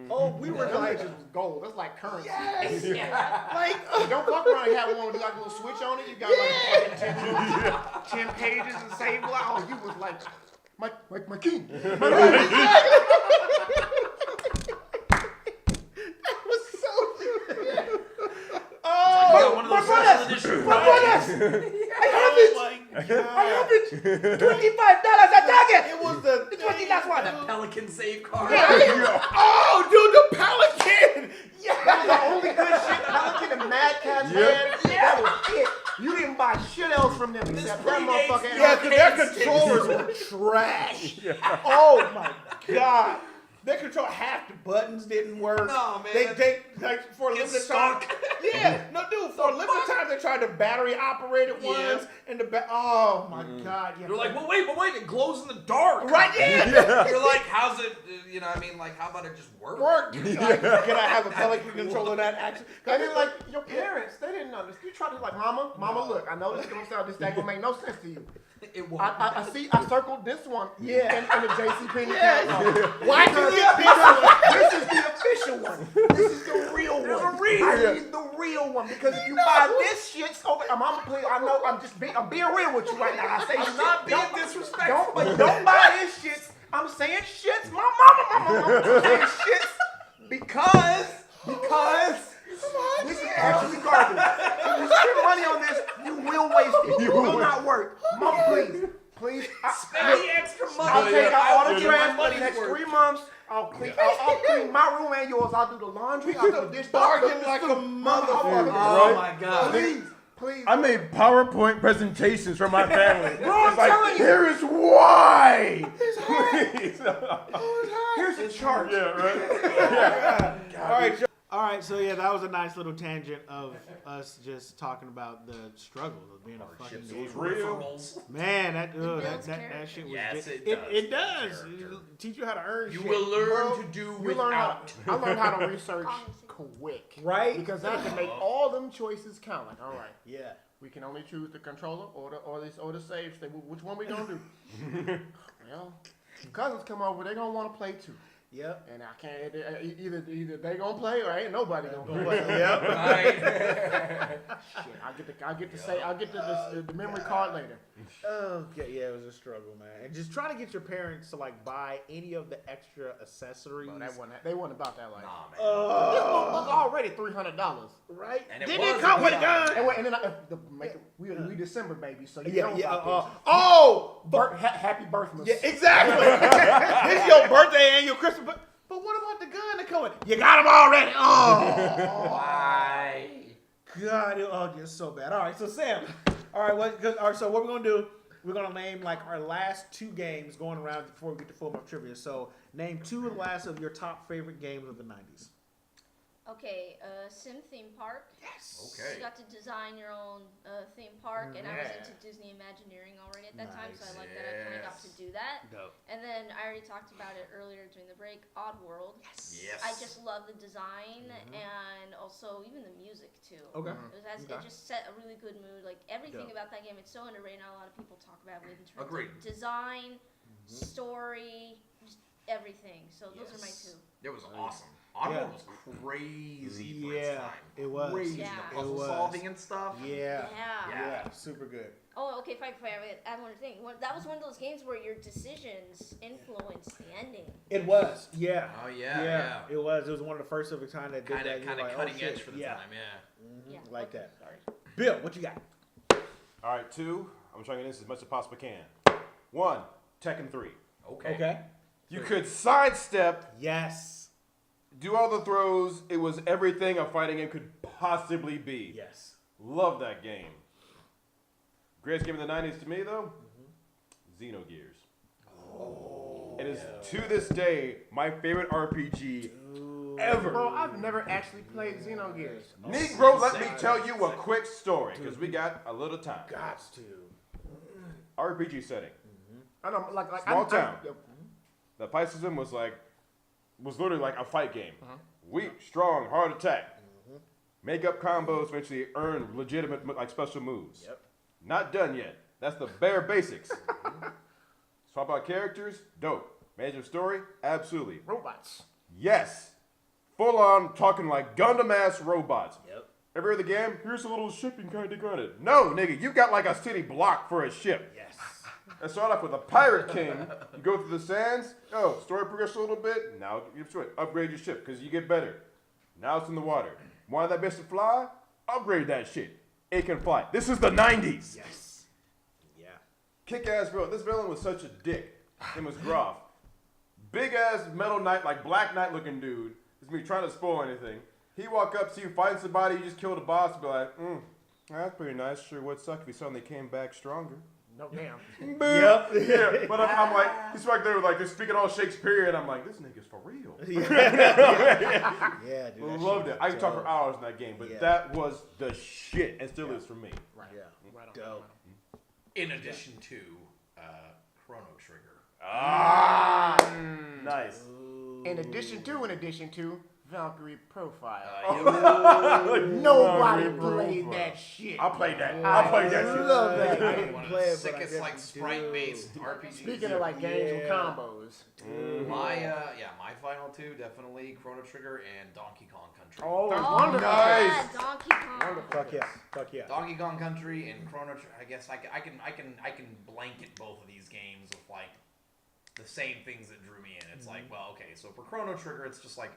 oh, we were Them like, bitches was gold. That's like currency. yes. Yeah. Like, Don't fuck around and have one with like a little switch on it. You got like fucking 10 pages and save block. You was like, my king. that was so good. I Oh, got one of those special editions. I have it. $25 a target. It was the That's why the Pelican save card. Oh, dude, the Pelican. That was Yeah. the only good shit Pelican and Mad Catz had. That was it. You didn't buy shit else from them except that predates motherfucker. Yeah, because their controllers were trash. Oh my God. Their control, half the buttons didn't work. No, man. They like for a Get limited time. stuck. Yeah, no, dude, for a limited time they they tried the battery operated ones and oh my god! Yeah, They're like, but wait, it glows in the dark. right? Yeah. You're like, how's it? You know, I mean, like, how about it just work? Like, can I have a Pelican controller that action? And then, like, your parents, they didn't understand. You try to, like, Mama, look, I know this is going to sound, this ain't going to make no sense to you. It won't. I see, I circled this one in the JCPenney catalog. Why do you This is the official one. This is the real one. I need the real one because if you buy this shit, Mama, please, I know, I'm being real with you right now. I say I'm not being disrespectful. Don't buy this shit. I'm saying shits, my mama. I'm saying shits because this is actually garbage. If you spend money on this, you will waste it. It will not work. Mom, please. Spend the extra money. I'll take out all the do trash my for the next 3 months. I'll clean my room and yours. I'll do the laundry. I'll do the dish. bargain like a motherfucker? Oh my god. Please. I made PowerPoint presentations for my family. Bro, I'm telling you. Here is why. Here's a chart. Yeah, right. All right, so yeah, that was a nice little tangent of us just talking about the struggles of being a fucking It was gamer. real. Man, that builds shit was Yes, just, it does. it does. Character. It'll teach you how to earn You shit. will learn Bro, to do You learn how. without. I learned how to research Cognitive. quick. Right? Because I can make all them choices count. Like, all right, Yeah. we can only choose the controller or the save state. Which one we gonna do? Well, cousins come over, they gonna want to play too. Yep. And I can't either they gonna play or ain't nobody gonna play. Yep. Right. Shit, I'll get the memory card later. Okay, yeah, it was a struggle, man. And just trying to get your parents to like buy any of the extra accessories. Well, they wasn't about that life. Nah, man. This book was already $300, Right? And it Didn't was it come a with a gun. gun? and then we December baby, so you know Yeah. about this. Oh! Happy birthday. Yeah, exactly. This is your birthday and your Christmas. But what about the gun that coming? You got them already. Oh! Why? God, it gets so bad. All right, so Sam. All right, so what we're going to do, we're going to name like our last 2 games going around before we get to full month trivia. So name 2 of the last of your top favorite games of the 90s. Okay, Sim Theme Park. Yes. Okay. You got to design your own theme park, and I was into Disney Imagineering already at that time, so I like that I kind of got to do that. Dope. And then I already talked about it earlier during the break, Oddworld. Yes. I just love the design and also even the music too. Okay. It just set a really good mood. Like everything about that game, it's so underrated. Not a lot of people talk about it in terms Agreed. of design, story, just everything. So those are my 2. It was awesome. Oddworld was crazy for its time. It was. Crazy. Yeah. The puzzle It was. solving and stuff. Yeah. Yeah. Super good. Oh, okay, fine. Add one thing. That was one of those games where your decisions influenced the ending. It was. Yeah. Oh yeah. It was. It was one of the first of its kind that did Kind that. of You're like, cutting oh, shit. edge for the yeah. time. Yeah. Yeah. Like that. Bill, what you got? All right, 2. I'm trying to get this as much as I possibly can. 1, Tekken 3. Okay. You could sidestep, Yes. do all the throws. It was everything a fighting game could possibly be. Yes. Love that game. Greatest game of the 90s to me, though? Xenogears. It is, to this day, my favorite RPG ever. Bro, I've never actually played Xenogears. Negro, let me tell you a quick story, because we got a little time. Gots to. RPG setting. I don't like Small town. The fight system was literally like a fight game. Weak, strong, hard attack. Make up combos, eventually earn legitimate like special moves. Yep. Not done yet. That's the bare basics. Swap out characters, dope. Major story, absolutely. robots. Yes. Full on talking like Gundam ass robots. Yep. Every other game, here's a little ship you can kind of dig on it. No, nigga, you got like a city block for a ship. Yes. Let's start off with a pirate king. You go through the sands. Oh, story progresses a little bit. Now you upgrade your ship because you get better. Now it's in the water. Want that bitch to fly? Upgrade that shit. It can fly. This is the 90s. Yes. Yeah. Kick-ass villain. This villain was such a dick. It was Groff. Big-ass Metal Knight, like Black Knight looking dude. He's me trying to spoil anything. He walk up, see you fighting somebody, you just killed a boss, be like, that's pretty nice. Sure would suck if he suddenly came back stronger. No damn. Yep. Yeah, but I'm like, he's right there, like, they're speaking all Shakespearean. I'm like, this nigga's for real. Yeah, dude. Loved it. I could talk for hours in that game, but that was the shit, and still is for me. Right. Yeah. Right on. Dope. In addition to Chrono Trigger. Nice. In addition to Valkyrie Profile. Nobody Nobody played that shit. I played that. I I played that shit. love that I game. didn't One of play the it, but I sickest, guess like, you sprite-based RPGs. Speaking of like games with combos. My final two, definitely Chrono Trigger and Donkey Kong Country. Oh, Oh, wonderful. nice. yeah, Donkey Kong. Fuck yeah. Fuck yeah. Donkey Kong Country and Chrono Trigger. I guess I can blanket both of these games with like the same things that drew me in. It's like, well, okay, so for Chrono Trigger, it's just like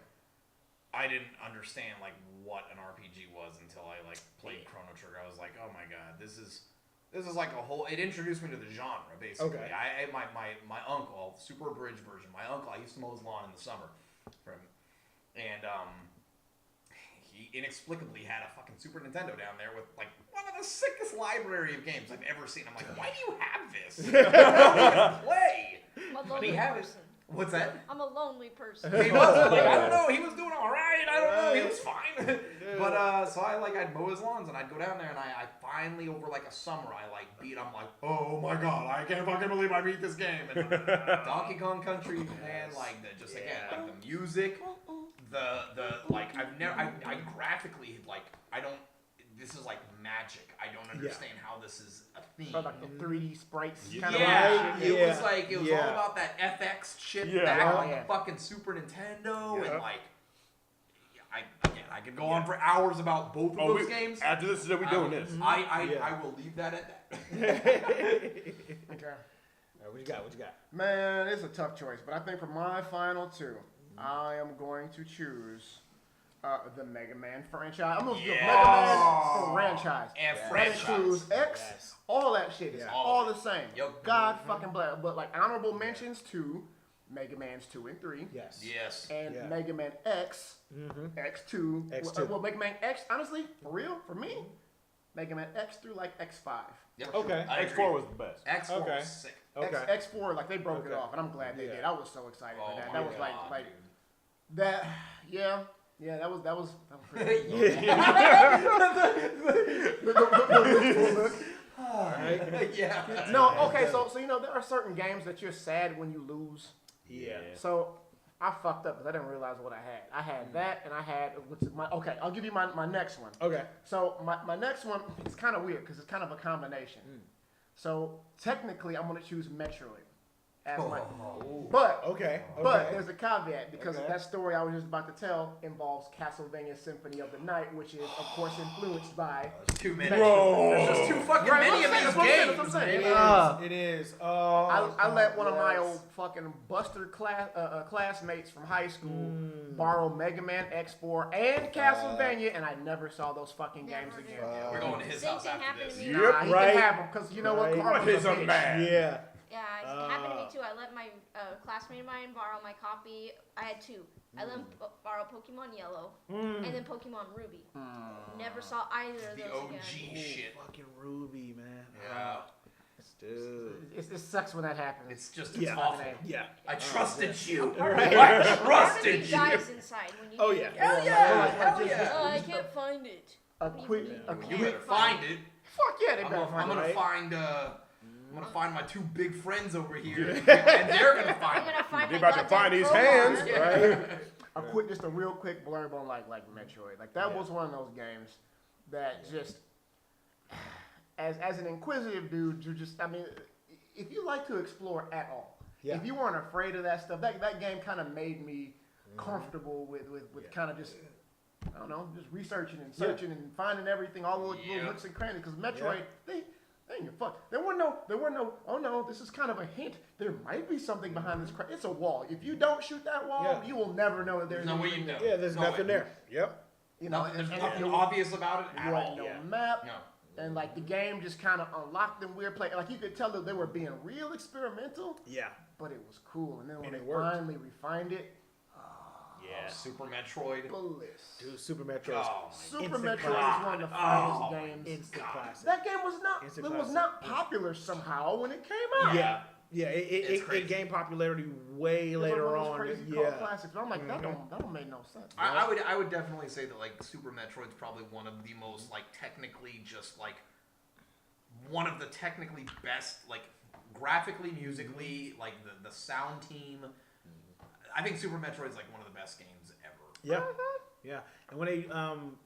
I didn't understand like what an RPG was until I like played Chrono Trigger. I was like, oh my god, this is like a whole. It introduced me to the genre basically. Okay. My uncle, super abridged version. My uncle, I used to mow his lawn in the summer, and he inexplicably had a fucking Super Nintendo down there with like one of the sickest library of games I've ever seen. I'm like, why do you have this? How do you play? I'm a But lonely he had it. person. What's that? I'm a lonely person. He was like, I don't know. He was doing all right. I don't know. He was fine. But so I'd mow his lawns and I'd go down there and I finally over like a summer I like beat. I'm like, oh my god, I can't fucking believe I beat this game. And Donkey Kong Country, man, like again, like the music, the like I graphically like I don't. This is like magic. I don't understand how this is a theme. Or like the 3D sprites kind Yeah, of it Yeah. was like it was all about that FX shit back on the fucking Super Nintendo and like I could go on for hours about both of those games. After this, we doing this. I will leave that at that. Okay. What you got? What you got? Man, it's a tough choice, but I think for my final two, I am going to choose the Mega Man franchise. I'm gonna go Mega Man franchise. And That franchise. includes X, Yes. all that shit is Yeah. all the same. Yo. God fucking bless. But like honorable mentions to Mega Man's 2 and 3. Yes. Yes. And Yeah. Mega Man X, X2. X2. Well, Mega Man X, honestly, for real, for me, Mega Man X through like X5. Yep. Okay. I X4 agree. was the best. X4 Okay. was sick. Okay. X4, like they broke it Okay. off, and I'm glad they Yeah. did. I was so excited Oh for that. my That was God, like dude. that. Yeah, that was pretty cool. Yeah. No, okay, so you know there are certain games that you're sad when you lose. Yeah. So I fucked up because I didn't realize what I had. I had that, and I had okay. I'll give you my next one. Okay. So my next one is kind of weird because it's kind of a combination. So technically, I'm gonna choose Metroid as my. But Okay. But there's a caveat because Okay. that story I was just about to tell involves Castlevania Symphony of the Night, which is of course influenced by. There's too many. Bro. There's just too fucking Right, many of that's these what I'm saying, games. that's what I'm saying. It is. Oh. I let one of my old fucking Buster classmates from high school borrow Mega Man X4 and Castlevania, and I never saw those fucking games Never again. did. We're going to his Same house thing after happened this. to me. Nah, he right. can have them because you know what? Right. Karma's He's a bitch. man. Yeah. Yeah, it happened to me too. I let my classmate of mine borrow my copy. I had two. I let him borrow Pokemon Yellow and then Pokemon Ruby. Never saw either of The those OG again. shit. Fucking Ruby, man. Yeah. Dude. It sucks when that happens. It's just Yeah. awful. Yeah. I trusted you. Right. I Part of trusted me you. dies inside when you. Oh, do yeah. that. Hell yeah. Hell Oh, yeah. I can't find it. A quick, You better find it. Fuck yeah, they I'm better gonna, find I'm it. gonna right? find I'm gonna find my two big friends over here, and they're gonna I'm find gonna it. find They my about to find goddamn these crowbar. hands. Right. Just a real quick blurb on like Metroid. Like that was one of those games that just, as an inquisitive dude, you just, I mean, if you like to explore at all, Yeah. if you weren't afraid of that stuff, that game kind of made me comfortable with kind of just, I don't know, just researching and searching and finding everything, all the little nooks and crannies. Because Metroid, they ain't your fuck. There were no. Oh no, this is kind of a hint. There might be something behind this. It's a wall. If you don't shoot that wall, you will never know that there's No way anything you know. Yeah, there's No nothing way. there. Yep. You know, There's and nothing you obvious about it at had all. no Yeah. map. No. And like the game just kind of unlocked them weird play. Like you could tell that they were being real experimental, Yeah. but it was cool. And then when And they it worked. finally refined it, Yeah. Super Metroid. Bliss. Dude, Super Metroid. Oh, Super Instant Metroid classic. is one of the Oh, finest my games. Instant classic. That game was not. Instant It was classic. not popular somehow when it came out. Yeah. Yeah, It's crazy. it gained popularity way It was later one of those on. crazy Yeah. cult classics. But I'm like, that don't make no sense. I would definitely say that like Super Metroid's probably one of the most like technically just like one of the technically best like graphically, musically, like the sound team. I think Super Metroid's like one of the best games ever. Yeah. Yeah. And when they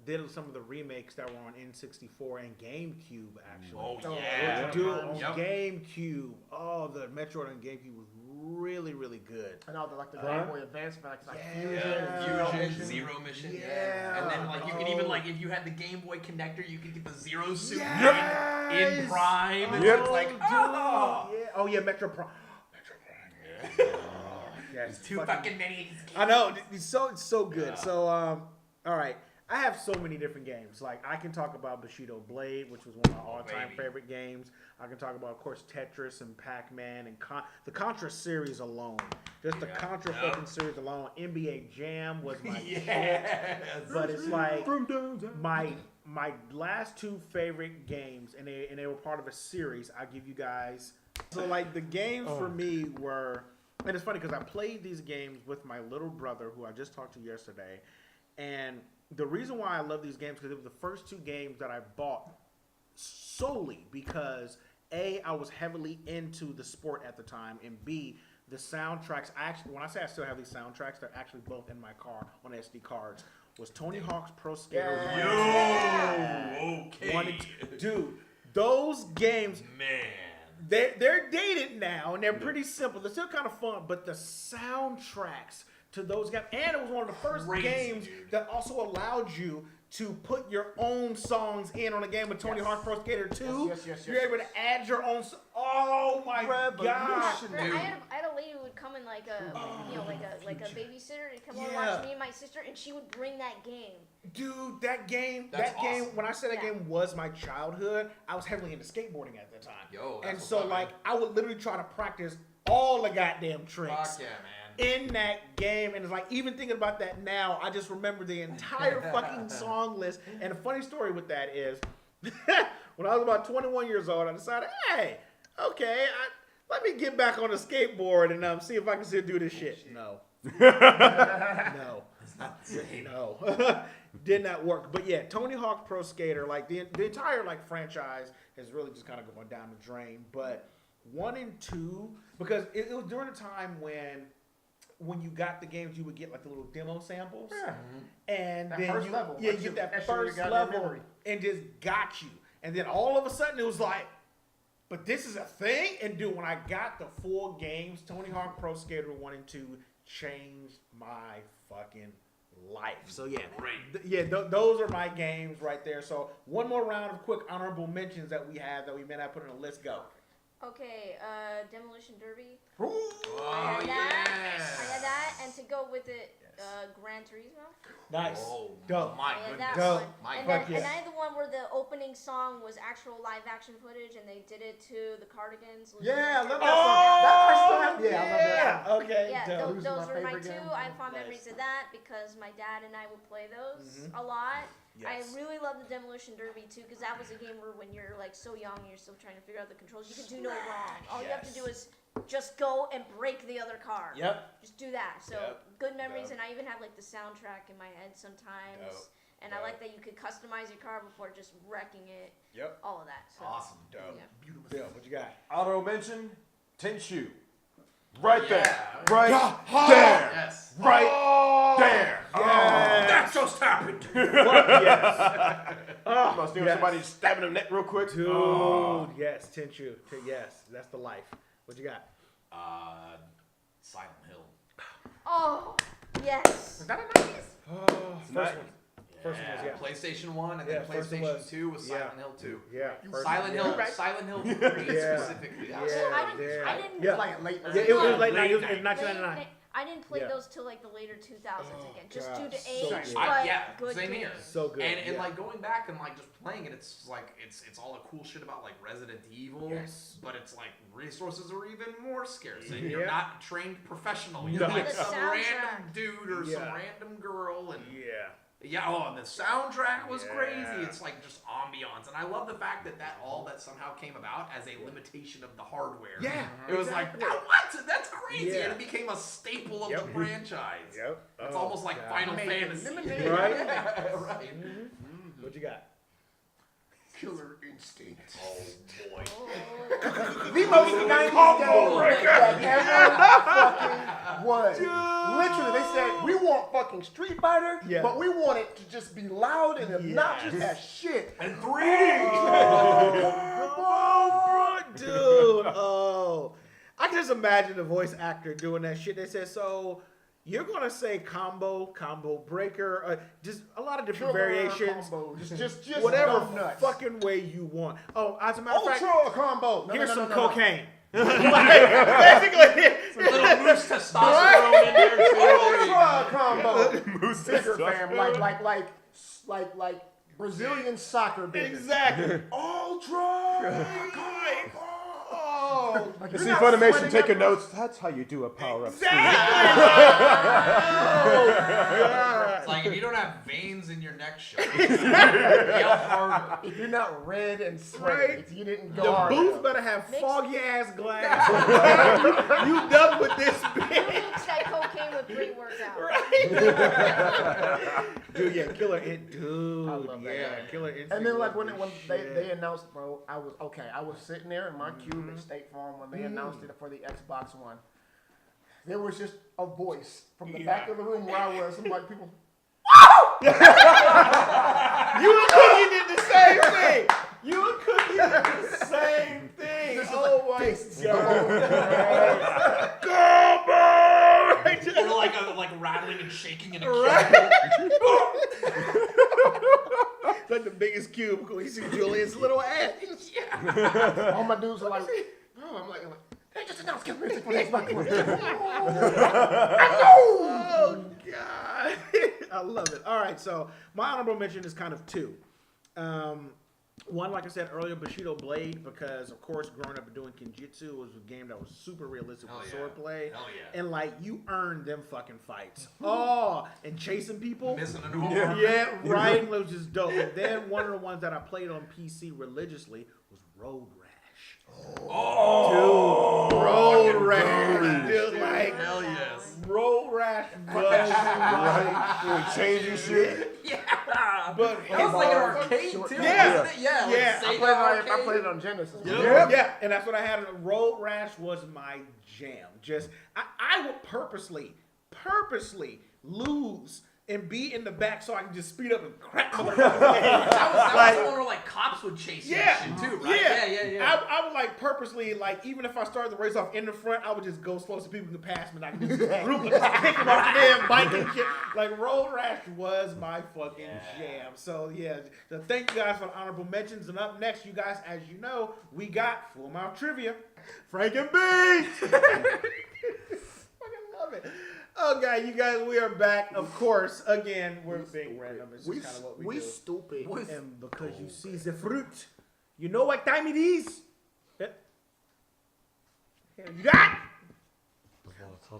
did some of the remakes that were on N64 and GameCube, actually. Oh Oh, yeah. Dude, on Yep. GameCube. Oh, the Metroid on GameCube was really, really good. And all the like the Right. Game Boy Advance, like Yeah. Fusion, Zero Mission, Yeah. and then like you could Oh. even like if you had the Game Boy connector, you could get the Zero Suit Yes. in Prime. And Yep. it's like, dude. oh, Yeah. Oh, yeah, Metro Prime. Yeah, it's too fucking many. I know. It's so good. Yeah. So, all right. I have so many different games. Like, I can talk about Bushido Blade, which was one of my all-time baby. favorite games. I can talk about, of course, Tetris and Pac-Man and the Contra series alone. Just the Yeah. Contra Yep. fucking series alone. NBA Jam was my shit. Yes. But it's like From downtown. my last two favorite games, and they were part of a series. I'll give you guys. So like the games for me were, and it's funny because I played these games with my little brother who I just talked to yesterday, and the reason why I love these games because it was the first two games that I bought solely because A, I was heavily into the sport at the time, and B, the soundtracks. When I say I still have these soundtracks, they're actually both in my car on SD cards. Was Tony Hawk's Pro Skater Yo, okay. 1 and 2. Dude, those games, Man. they're dated now and they're pretty simple. They're still kind of fun, but the soundtracks to those games, and it was one of the first Crazy, games dude. that also allowed you to put your own songs in on a game with Tony Hawk Pro Skater 2. Yes. You're able to add your own. Oh my god! Revolution. I Dude. had a lady who would come in like a like a babysitter to come over and Yeah. watch me and my sister, and she would bring that game. Dude, that game, That's game. awesome. When I said that Yeah. game was my childhood, I was heavily into skateboarding at the time. Yo, that's and what's so up, like man. I would literally try to practice all the goddamn tricks Fuck yeah, man. in that game, and it's like even thinking about that now, I just remember the entire fucking song list. And the funny story with that is, when I was about 21 years old, I decided, hey, okay, let me get back on the skateboard and see if I can still do this shit. No, no, no, did not work. But yeah, Tony Hawk Pro Skater, like the entire like franchise has really just kind of going down the drain. But 1 and 2, because it was during a time when you got the games, you would get like the little demo samples, and That then first you, level, yeah, you once get you that extra first goddamn level, memory. and just got you. And then all of a sudden it was like, but this is a thing. And dude, when I got the full games, Tony Hawk Pro Skater 1 and 2 changed my fucking life. So yeah, those are my games right there. So one more round of quick honorable mentions that we have that we may not put on the list. Go. Okay, Demolition Derby. Ooh. Oh, I had yeah. that, and to go with it, Gran Turismo. Nice. Oh, Dope. my I had goodness. that Dope. one. My And fuck then, yeah. and I had the one where the opening song was actual live action footage, and they did it to the Cardigans. Yeah, I love that Oh, song. That I still have. Yeah, I love that. yeah. Okay. Yeah, dope. those, Those are those my were my favorite two. games. I have fond Nice. memories of that because my dad and I would play those Mhm. a lot. Yes. I really love the Demolition Derby too because that was a game where when you're like so young, you're still trying to figure out the controls. You can do no wrong. All you have to Yes. do is just go and break the other car. Yep. Just do that. So Yep. good memories, Yep. and I even have like the soundtrack in my head sometimes. Dope. And Dope. I like that you could customize your car before just wrecking it. Yep. All of that. So. Awesome. Dope. Yeah. Bill, what you got? Auto mention, Tenshu. Right there. Yeah. Right Yeah. there. Yes. Right there. Yes. That just happened. Yes. I'm gonna steal Yes. somebody stabbing them neck real quick. Dude, Oh. yes, Tenchu. Yes, that's the life. What you got? Silent Hill. Oh, yes. Is that a 90s? Oh, first Nice. one. First one was, yeah. PlayStation 1 and Yeah, then first one PlayStation was. 2 was Yeah. Silent Hill 2. Yeah. First Silent one, Hill, yeah. Silent Hill 3 Yeah. specifically. That was Yeah. I didn't yeah. I didn't Yeah. Like late. Yeah, it was late night. It was Late 1999. night. I didn't play Yeah. those till like the later 2000s again, just God, due to so age. good. But Yeah, good same here. games. So good. And yeah. like going back and like just playing it, it's like it's all the cool shit about like Resident Evil. Yes. But it's like resources are even more scarce, and Yeah. you're not a trained professional. You're No. like The some soundtrack. random dude or some Yeah. random girl, and Yeah. yeah. Oh, and the soundtrack was Yeah. crazy. It's like just ambiance, and I love the fact that all that somehow came about as a limitation of the hardware. Yeah. It was exactly. like, what? That's crazy, Yeah. and it became a staple of Yep. the franchise. Yep. It's Oh, almost like God. Final Made Fantasy. lemonade. Right? Yeah, right. What you got? Killer Instinct. Oh boy. The most 90s game that ever fucking was. Literally, they said, we want fucking Street Fighter, Yeah. but we want it to just be loud and obnoxious as shit. And 3D. Oh, dude. Oh. I just imagine the voice actor doing that shit. They said, so you're going to say combo breaker, just a lot of different variations. Combo. Just Whatever dumb nuts. fucking way you want. Oh, as a matter of fact, Ultra combo. here's some no. cocaine. Basically. Little moose testosterone in there too. Ultra combo. Moose Bigger stuff. fam, like Brazilian soccer bigger. Exactly. Ultra. Oh, Like, You you're see not Funimation sweating taking up- notes. That's how you do a power up. It's like if you don't have veins in your neck shot, yell harder. If you're not red and sweaty, Right. if you didn't go the hard booth enough. better have Mix- foggy ass glass. You done with this bitch. Mix that cocaine with pre-workout. Right? Dude, yeah, Killer Instinct. Dude, I love that yeah, game. Killer Instinct. And then like was when the they shit. announced, bro, I was sitting there in my cube at State Farm when they announced it for the Xbox One. There was just a voice from the back of the room where I was. Some like people. You and Cookie did the same thing. You and Cookie did the same thing. Oh my god. Combo! Right? Or like rattling and shaking in a Right? Like the biggest cube when you see Julian's little ass. Yeah. All my dudes are like, oh, I'm like, they just announced Killer Instinct for the Xbox One. Oh god. I love it. All right, so my honorable mention is kind of two. One, like I said earlier, Bushido Blade, because of course, growing up and doing Kenjutsu was a game that was super realistic with swordplay. Hell yeah. And like you earned them fucking fights. Oh, and chasing people. Missing an arm. Yeah, right. Was just dope. And then one of the ones that I played on PC religiously was Road Rash. Oh. Dude, Road Rash. Dude, like Hell yes. Road Rash was right. Changing shit. Yeah. But It was like an arcade too, Yeah. wasn't it? Yeah. Like Yeah. Sega I arcade. played it on Genesis. Yeah, and that's what I had. Road Rash was my jam. Just I would purposely lose and be in the back so I can just speed up and crack motherfuckers' heads. That was the one where like cops would chase you Yeah, and shit too, right? Yeah. I would like purposely like even if I started the race off in the front, I would just go slow so people can pass me and I can just group and just kick them off the damn bike and shit. Like Road Rash was my fucking jam. So yeah, so thank you guys for the honorable mentions. And up next, you guys, as you know, we got Full Mouth Trivia. Frank and B. Fucking love it. Okay, you guys, we are back. Of course, again, we're being random. It's just kind of what we do. stupid. And because you see the fruit, you know what time it is. You got?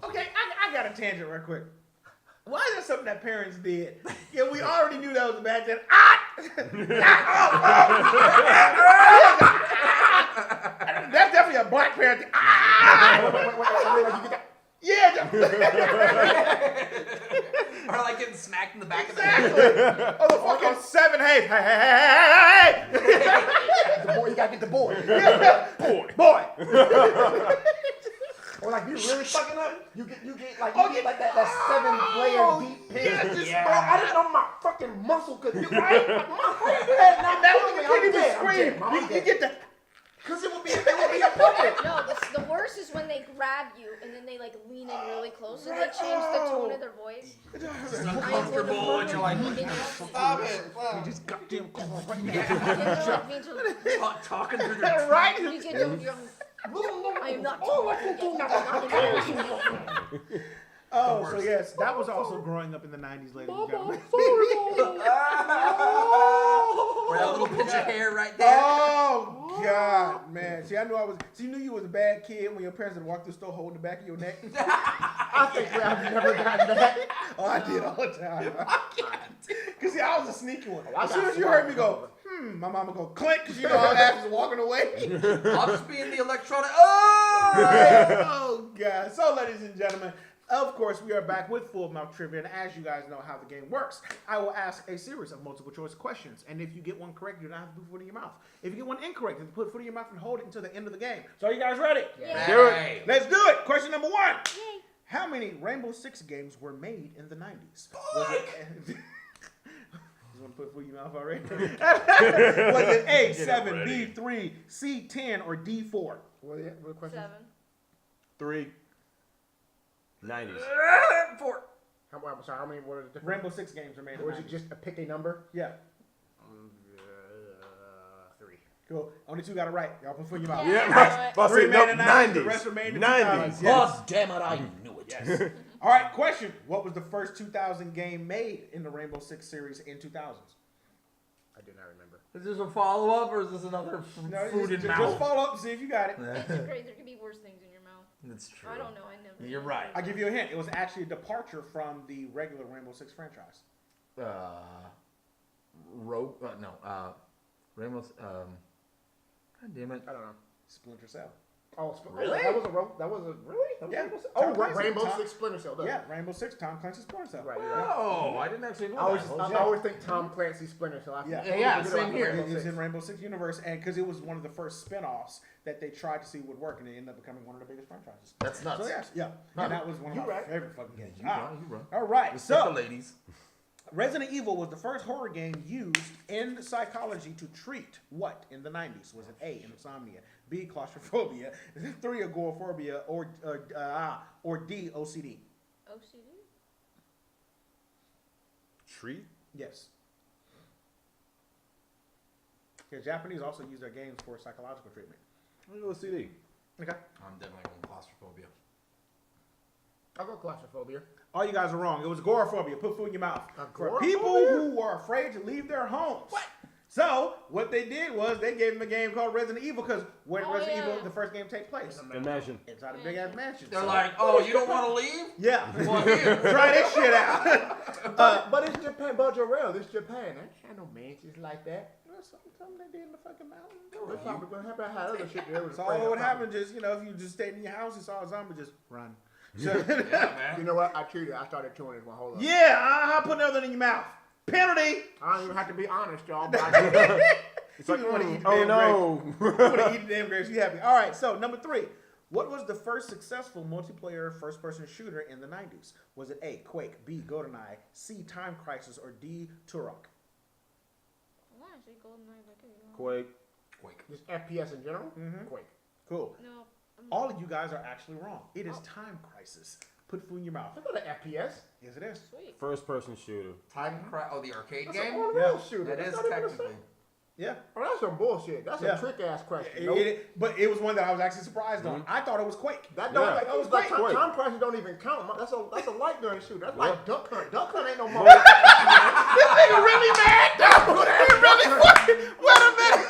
Okay, I got a tangent real quick. Why is that something that parents did? Yeah, we already knew that was a bad thing. That's definitely a black parent thing. Wait, you get that? Yeah. Or like getting smacked in the back Exactly. of the head. Oh, the fucking 7 hey. The boy, you gotta get the boy. Boy. Or like you really fucking up, you get like Oh, you get like that 7-layer deep pin. Yeah, just Bro, I didn't know my fucking muscle could do right. And that's when you can't even scream. You get the. Because it would be appropriate. No, the worst is when they grab you and then they like lean in really close and they change the tone of their voice. It's uncomfortable and you're like, Stop it. You just goddamn talking through their right? You get them, I am not Oh, The so worst. yes, that was also growing up in the 90s, ladies and gentlemen. Or that little pinch of hair right there. Oh God, man! See, I knew I was. See, you knew you was a bad kid when your parents would walk through the store holding the back of your neck. I think I've never gotten that. Oh, I did all the time. Cause see, I was a sneaky one. I As soon got as you heard me smart. go, my mama go clink, cause you know her ass was walking away. I'll just be in the electronic. Oh! Oh God! So, ladies and gentlemen. Of course, we are back with Full Mouth Trivia, and as you guys know how the game works, I will ask a series of multiple choice questions, and if you get one correct, you don't have to put foot in your mouth. If you get one incorrect, you put foot in your mouth and hold it until the end of the game. So, are you guys ready? Yeah. Do it. Hey. Let's do it. Question number 1. Yay. How many Rainbow Six games were made in the 90s? Was it? You want to put foot in your mouth already? Was it A, 7, B, 3, C, 10, or D, 4? What the question? 7. 3. 90s. 4. I'm sorry, how many, what are the different? Rainbow Six games were made in Or the is it 90s. just pick a number? Yeah. 3. Cool. Only 2 got it right. Y'all put foot in your mouth. Yeah. Yeah, but Three say made nope. in the 90s. The 90s. rest were made in the 90s. 2000s. Yes. God damn it, I knew it. Yes. All right, question. What was the first 2000 game made in the Rainbow Six series in 2000s? I do not remember. Is this a follow-up or is this another food in just mouth? follow up and see if you got it. It's great. There could be worse things in your mouth. That's true. I don't know. I never. You're right. I'll give you a hint. It was actually a departure from the regular Rainbow Six franchise. Ramos, God damn it. I don't know. Splinter Cell. Oh, Really? that was a really? That was Yeah. Rainbow Six? Tom Oh, Clancy. Rainbow Tom- Six Splinter Cell. Yeah, Rainbow Six, Tom Clancy's Splinter Cell. Right. You're right. Oh, I didn't actually know I always, that. I always think Tom Clancy Splinter Cell. Yeah. Yeah, forget same about here. Rainbow It was Six. in Rainbow Six universe, and because it was one of the first spin-offs that they tried to see would work, and it ended up becoming one of the biggest franchises. That's nuts. So yes, yeah, and that was one of You my right. favorite fucking games. You right. All right, Respect the so ladies. Resident Evil was the first horror game used in psychology to treat what in the 90s? Was it A, insomnia, B, claustrophobia, 3, agoraphobia, or D, OCD? OCD. Tree? Yes. Because Japanese also use their games for psychological treatment. I'm gonna go CD. Okay. I'm definitely going claustrophobia. I'll go claustrophobia. All you guys are wrong. It was agoraphobia. Put food in your mouth. For Agoraphobia? people who were afraid to leave their homes. What? So, what they did was they gave them a game called Resident Evil because where did Resident Evil, the first game, take place? Imagine. Inside a big ass mansion. They're So- like, oh, you don't want to leave? yeah. Well, here. Try this shit out. But it's Japan. But Jarrell, it's Japan. I ain't had no mansions like that. Something they did in the fucking mountain. That's probably what happened. I had other shit there. So all that would happen just, you know, if you just stayed in your house and saw a zombie, just run. So, Yeah, man. You know what? I cheated. I started chewing this one. Hold on. yeah, put nothing in your mouth. Penalty. I don't even have to be honest, y'all. But I did. It's like, you want to eat the Oh damn no. grapes. You want to eat the damn grapes. You happy? All right. So number 3, what was the first successful multiplayer first-person shooter in the 90s? Was it A, Quake, B, GoldenEye, C, Time Crisis, or D, Turok? I want to say GoldenEye, but I could be wrong. Quake. Just FPS in general. Mhm. Quake. Cool. No. All of you guys are actually wrong. It is Time Crisis. Put food in your mouth. That's not an FPS. Yes, it is. Sweet. First person shooter. Time cry. Oh, the arcade That's game? an on-rail shooter. That That's is not even a technically. thing. Yeah. Oh, that's some bullshit. That's Yeah. a trick ass question. Nope. But it was one that I was actually surprised on. I thought it was Quake. That don't Yeah. like, That was like Quake. Time Crisis don't even count. That's a light gun shooter. That's Yeah. like Duck Hunt. Duck Hunt ain't no more. This nigga really mad. He really fucking. Wait a minute.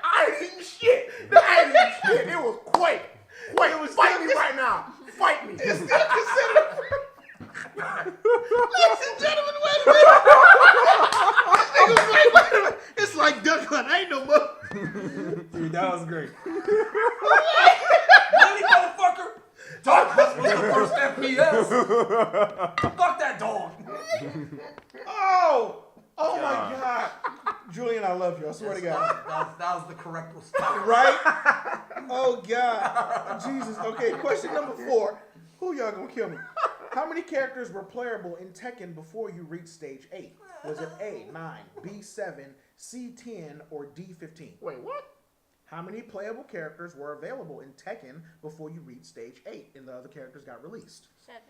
I ain't eating shit. I ain't eating shit. It was Quake. Quake. It was Fight still- me right now. Fight me. It's still considered. Ladies and gentlemen, wait a minute. This nigga was like, wait a minute. It's like Duck Hunt. Ain't no more. Dude, that was great. Really, motherfucker? Dog Hunt was the first FPS. Fuck that dog. Oh my God. Julian, I love you. I swear to God. That was the correct response. Right? Oh God. Jesus. Okay, question number 4. Who y'all gonna kill me? How many characters were playable in Tekken before you reached stage 8? Was it A, 9, B, 7, C, 10, or D, 15? Wait, what? How many playable characters were available in Tekken before you reached stage 8 and the other characters got released? 7.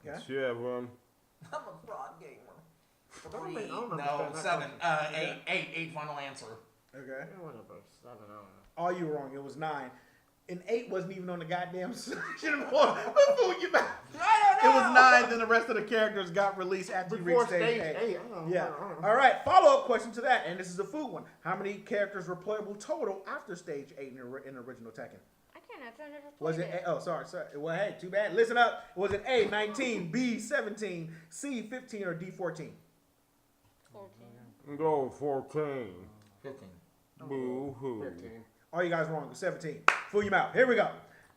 Okay. Yeah, one. I'm a fraud gamer. I don't No, understand that 7. question. 8. Final answer. Okay. It wasn't about 7, I don't know. All you were wrong. It was 9. And 8 wasn't even on the goddamn selection board. It was 9, then the rest of the characters got released after you Before reached stage stage 8. 8. I don't know. Yeah. I don't know. All right. Follow-up question to that, and this is a food one. How many characters were playable total after stage 8 in the original Tekken? I can't answer. I never played Was it it. A? Oh, sorry. Well, hey, too bad. Listen up. Was it A, 19, B, 17, C, 15, or D, 14? 14. Go 14. 15. Boo hoo. 15. All you guys wrong. 17. Fool you out. Here we go.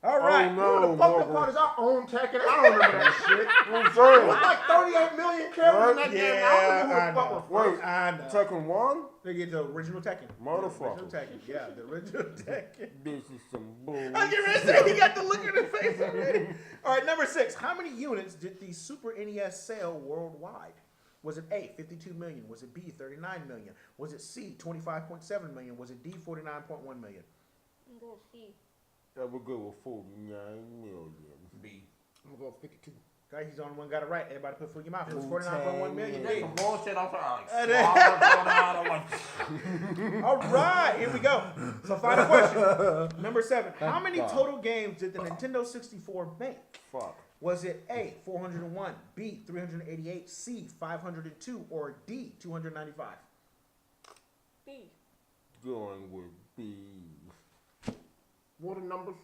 All right. Oh, no. The fucked up part is our own Tekken. I don't remember that shit. I'm It saying. was like 38 million characters in that game. I don't know I who the fuck know. was Wait, first. I know. Tekken 1? They get the original Tekken. Motherfucker. The original Tekken. Yeah, the original Tekken. This is some bull. I was getting ready to say, he got the look in his face already. All right, number 6. How many units did the Super NES sell worldwide? Was it A, 52 million? Was it B, 39 million? Was it C, 25.7 million? Was it D, 49.1 million? I'm going to see. That would go with 49 million. B. I'm gonna go 52. Okay, he's the only one got it right. Everybody put foot in your mouth. It was 49.1 million. That's some bullshit. I'm like, All right, here we go. So final question. Number 7. How many total games did the Nintendo 64 make? Fuck. Was it A, 401, B, 388, C, 502, or D, 295? B. Going with B. What are the numbers?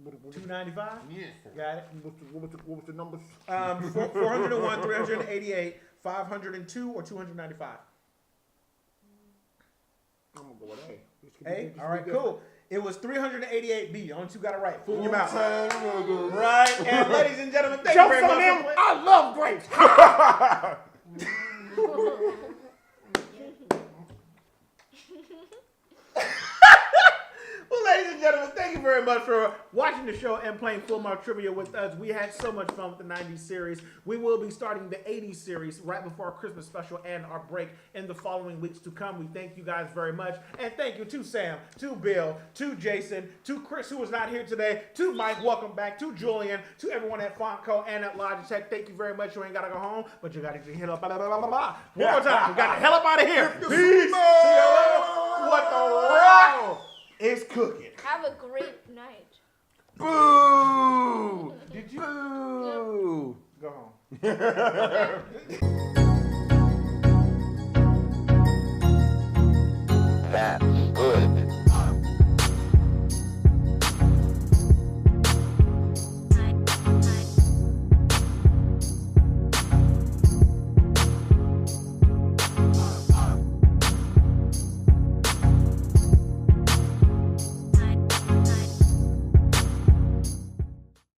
295? yeah. Got it. What was the numbers? 401, 388, 502, or 295? I'm gonna go with A. This could be- A? this could All be right, different. cool. It was 388B. The only two got it right. Fool your mouth. Niggas. Right. And ladies and gentlemen, thank you Show very some of much. them. for I love grapes. Well, ladies and gentlemen, thank you very much for watching the show and playing Full Mouth Trivia with us. We had so much fun with the 90s series. We will be starting the 80s series right before our Christmas special and our break in the following weeks to come. We thank you guys very much. And thank you to Sam, to Bill, to Jason, to Chris, who was not here today, to Mike, welcome back, to Julian, to everyone at Fonco and at Logitech. Thank you very much. You ain't got to go home, but you got to get hit up. Blah, blah, blah, blah, blah. One more time. We got the hell up out of here. Peace. See you later. What the rock is cooking. Have a great night. Boo! Did you? Boo! Go home. Bad.